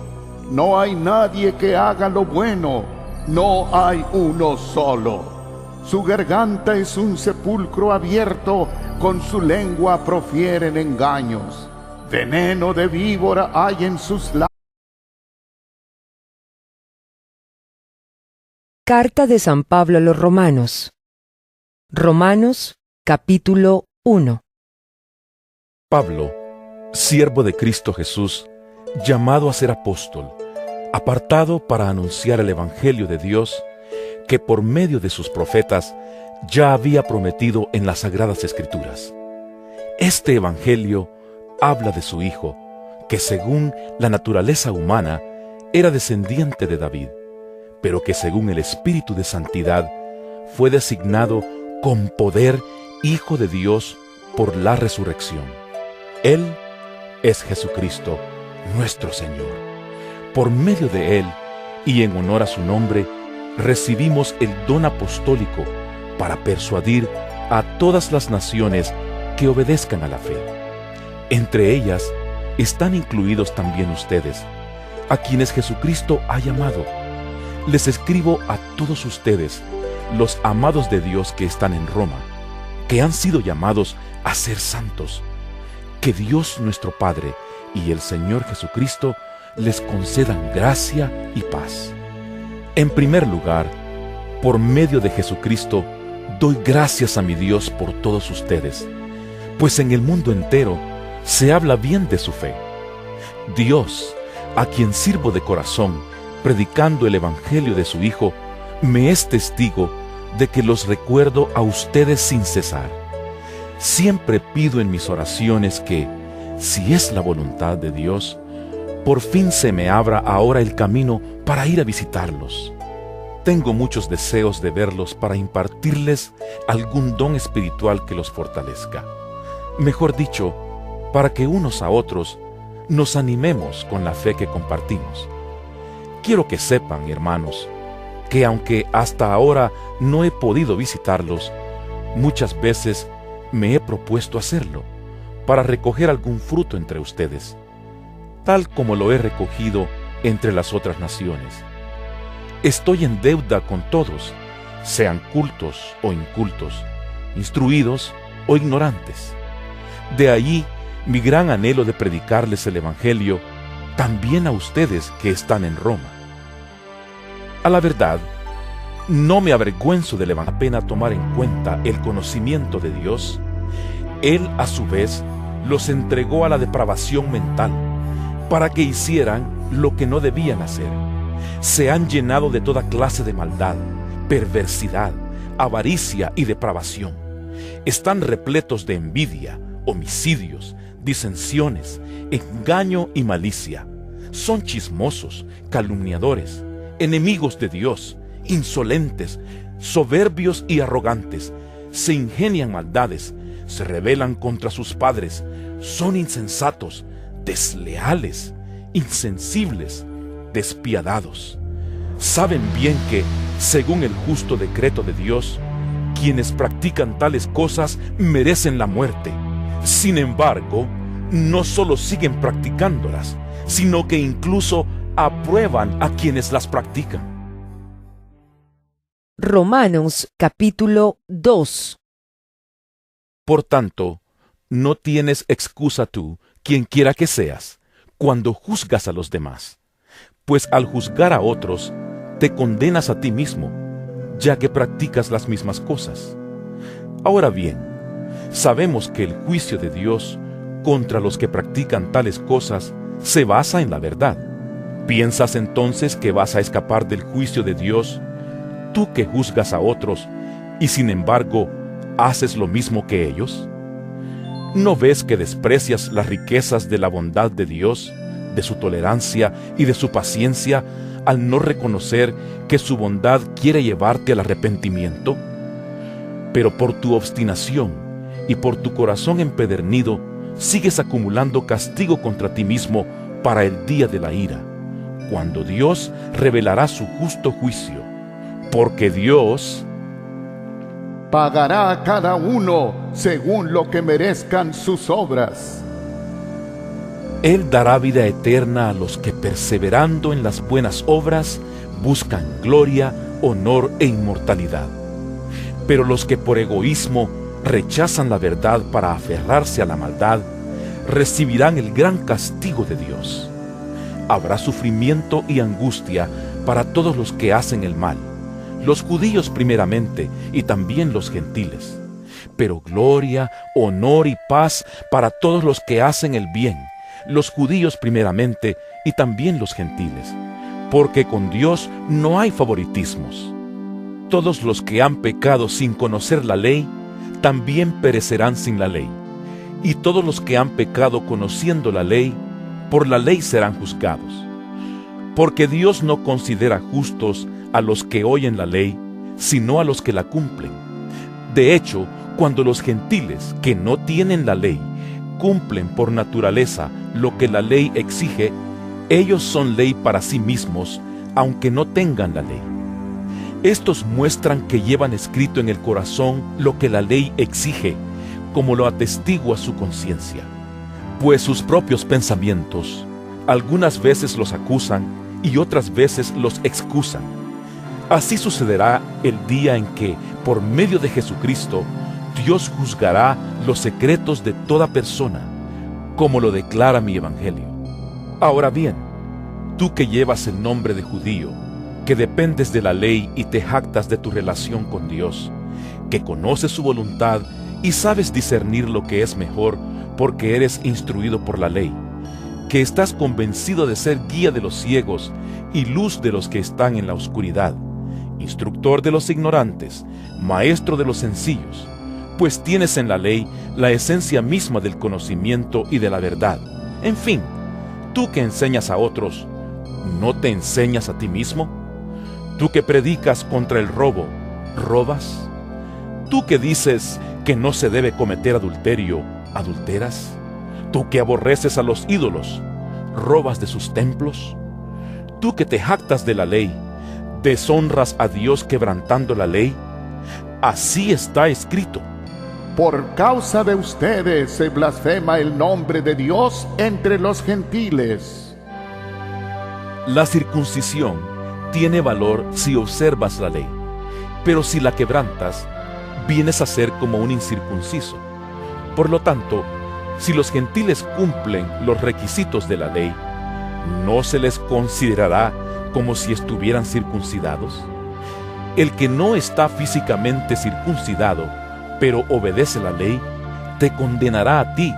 No hay nadie que haga lo bueno, no hay uno solo. Su garganta es un sepulcro abierto, con su lengua profieren engaños. Veneno de víbora hay en sus labios. Carta de San Pablo a los Romanos. Romanos capítulo 1. Pablo, siervo de Cristo Jesús, llamado a ser apóstol, apartado para anunciar el evangelio de Dios, que por medio de sus profetas ya había prometido en las Sagradas Escrituras. Este evangelio habla de su Hijo, que según la naturaleza humana era descendiente de David, pero que según el Espíritu de Santidad fue designado con poder Hijo de Dios por la resurrección. Él es Jesucristo, nuestro Señor. Por medio de Él, y en honor a su nombre, recibimos el don apostólico para persuadir a todas las naciones que obedezcan a la fe. Entre ellas están incluidos también ustedes, a quienes Jesucristo ha llamado. Les escribo a todos ustedes, los amados de Dios que están en Roma, que han sido llamados a ser santos. Que Dios nuestro Padre y el Señor Jesucristo les concedan gracia y paz. En primer lugar, por medio de Jesucristo, doy gracias a mi Dios por todos ustedes, pues en el mundo entero se habla bien de su fe. Dios, a quien sirvo de corazón, predicando el Evangelio de su Hijo, me es testigo de que los recuerdo a ustedes sin cesar. Siempre pido en mis oraciones que, si es la voluntad de Dios, por fin se me abra ahora el camino para ir a visitarlos. Tengo muchos deseos de verlos para impartirles algún don espiritual que los fortalezca. Mejor dicho, para que unos a otros nos animemos con la fe que compartimos. Quiero que sepan, hermanos, que aunque hasta ahora no he podido visitarlos, muchas veces me he propuesto hacerlo para recoger algún fruto entre ustedes, tal como lo he recogido entre las otras naciones. Estoy en deuda con todos, sean cultos o incultos, instruidos o ignorantes. De allí mi gran anhelo de predicarles el Evangelio también a ustedes que están en Roma. A la verdad, no me avergüenzo de la pena tomar en cuenta el conocimiento de Dios. Él, a su vez, los entregó a la depravación mental, para que hicieran lo que no debían hacer. Se han llenado de toda clase de maldad, perversidad, avaricia y depravación. Están repletos de envidia, homicidios, disensiones, engaño y malicia. Son chismosos, calumniadores, enemigos de Dios, insolentes, soberbios y arrogantes. Se ingenian maldades, se rebelan contra sus padres, son insensatos, desleales, insensibles, despiadados. Saben bien que, según el justo decreto de Dios, quienes practican tales cosas merecen la muerte. Sin embargo, no solo siguen practicándolas, sino que incluso aprueban a quienes las practican. Romanos capítulo 2. Por tanto, no tienes excusa tú, quien quiera que seas, cuando juzgas a los demás, pues al juzgar a otros, te condenas a ti mismo, ya que practicas las mismas cosas. Ahora bien, sabemos que el juicio de Dios contra los que practican tales cosas se basa en la verdad. ¿Piensas entonces que vas a escapar del juicio de Dios, tú que juzgas a otros, y sin embargo, haces lo mismo que ellos? ¿No ves que desprecias las riquezas de la bondad de Dios, de su tolerancia y de su paciencia, al no reconocer que su bondad quiere llevarte al arrepentimiento? Pero por tu obstinación y por tu corazón empedernido, sigues acumulando castigo contra ti mismo para el día de la ira, cuando Dios revelará su justo juicio. Porque Dios pagará a cada uno según lo que merezcan sus obras. Él dará vida eterna a los que, perseverando en las buenas obras, buscan gloria, honor e inmortalidad. Pero los que por egoísmo rechazan la verdad para aferrarse a la maldad, recibirán el gran castigo de Dios. Habrá sufrimiento y angustia para todos los que hacen el mal, los judíos primeramente y también los gentiles. Pero gloria, honor y paz para todos los que hacen el bien, los judíos primeramente y también los gentiles, porque con Dios no hay favoritismos. Todos los que han pecado sin conocer la ley, también perecerán sin la ley. Y todos los que han pecado conociendo la ley, por la ley serán juzgados. Porque Dios no considera justos a los que oyen la ley, sino a los que la cumplen. De hecho, cuando los gentiles que no tienen la ley cumplen por naturaleza lo que la ley exige, ellos son ley para sí mismos, aunque no tengan la ley. Estos muestran que llevan escrito en el corazón lo que la ley exige, como lo atestigua su conciencia, pues sus propios pensamientos algunas veces los acusan y otras veces los excusan. Así sucederá el día en que, por medio de Jesucristo, Dios juzgará los secretos de toda persona, como lo declara mi Evangelio. Ahora bien, tú que llevas el nombre de judío, que dependes de la ley y te jactas de tu relación con Dios, que conoces su voluntad y sabes discernir lo que es mejor porque eres instruido por la ley, que estás convencido de ser guía de los ciegos y luz de los que están en la oscuridad, instructor de los ignorantes, maestro de los sencillos, pues tienes en la ley la esencia misma del conocimiento y de la verdad. En fin, tú que enseñas a otros, ¿no te enseñas a ti mismo? Tú que predicas contra el robo, ¿robas? Tú que dices que no se debe cometer adulterio, ¿adulteras? Tú que aborreces a los ídolos, ¿robas de sus templos? Tú que te jactas de la ley, ¿deshonras a Dios quebrantando la ley? Así está escrito: por causa de ustedes se blasfema el nombre de Dios entre los gentiles. La circuncisión tiene valor si observas la ley, pero si la quebrantas, vienes a ser como un incircunciso. Por lo tanto, si los gentiles cumplen los requisitos de la ley, ¿no se les considerará como si estuvieran circuncidados? El que no está físicamente circuncidado, pero obedece la ley, te condenará a ti,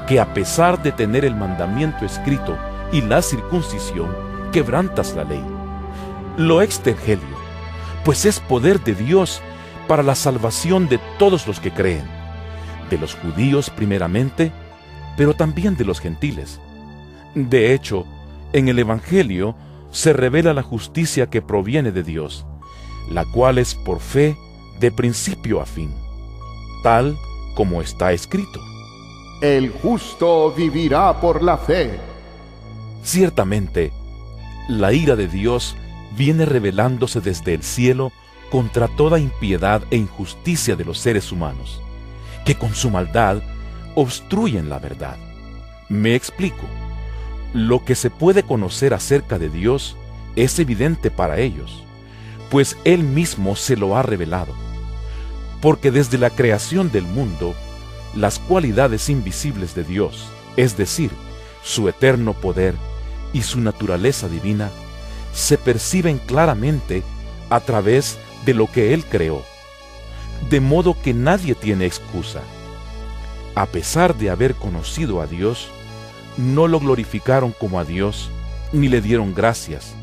que a pesar de tener el mandamiento escrito y la circuncisión, quebrantas la ley. Lo extergelio, pues es poder de Dios para la salvación de todos los que creen, de los judíos primeramente, pero también de los gentiles. De hecho, en el Evangelio se revela la justicia que proviene de Dios, la cual es por fe de principio a fin, tal como está escrito: el justo vivirá por la fe. Ciertamente, la ira de Dios viene revelándose desde el cielo contra toda impiedad e injusticia de los seres humanos, que con su maldad obstruyen la verdad. Me explico. Lo que se puede conocer acerca de Dios es evidente para ellos, pues Él mismo se lo ha revelado. Porque desde la creación del mundo, las cualidades invisibles de Dios, es decir, su eterno poder y su naturaleza divina, se perciben claramente a través de lo que Él creó, de modo que nadie tiene excusa. A pesar de haber conocido a Dios, no lo glorificaron como a Dios, ni le dieron gracias,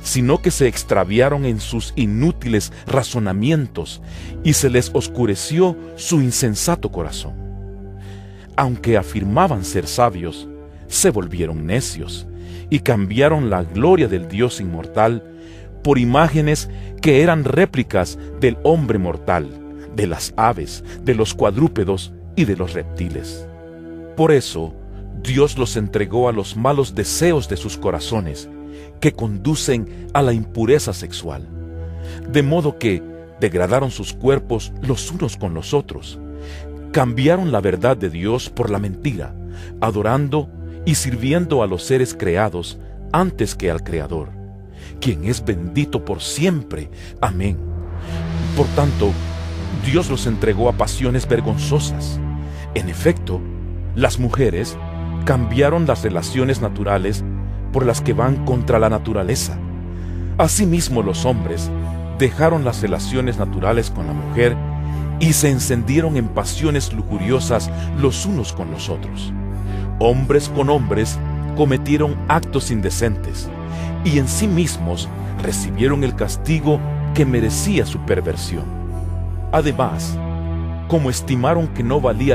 sino que se extraviaron en sus inútiles razonamientos y se les oscureció su insensato corazón. Aunque afirmaban ser sabios, se volvieron necios y cambiaron la gloria del Dios inmortal por imágenes que eran réplicas del hombre mortal, de las aves, de los cuadrúpedos y de los reptiles. Por eso, Dios los entregó a los malos deseos de sus corazones, que conducen a la impureza sexual, de modo que degradaron sus cuerpos los unos con los otros, cambiaron la verdad de Dios por la mentira, adorando y sirviendo a los seres creados antes que al Creador, quien es bendito por siempre. Amén. Por tanto, Dios los entregó a pasiones vergonzosas. En efecto, las mujeres cambiaron las relaciones naturales por las que van contra la naturaleza. Asimismo, los hombres dejaron las relaciones naturales con la mujer y se encendieron en pasiones lujuriosas los unos con los otros. Hombres con hombres cometieron actos indecentes y en sí mismos recibieron el castigo que merecía su perversión. Además, como estimaron que no valía la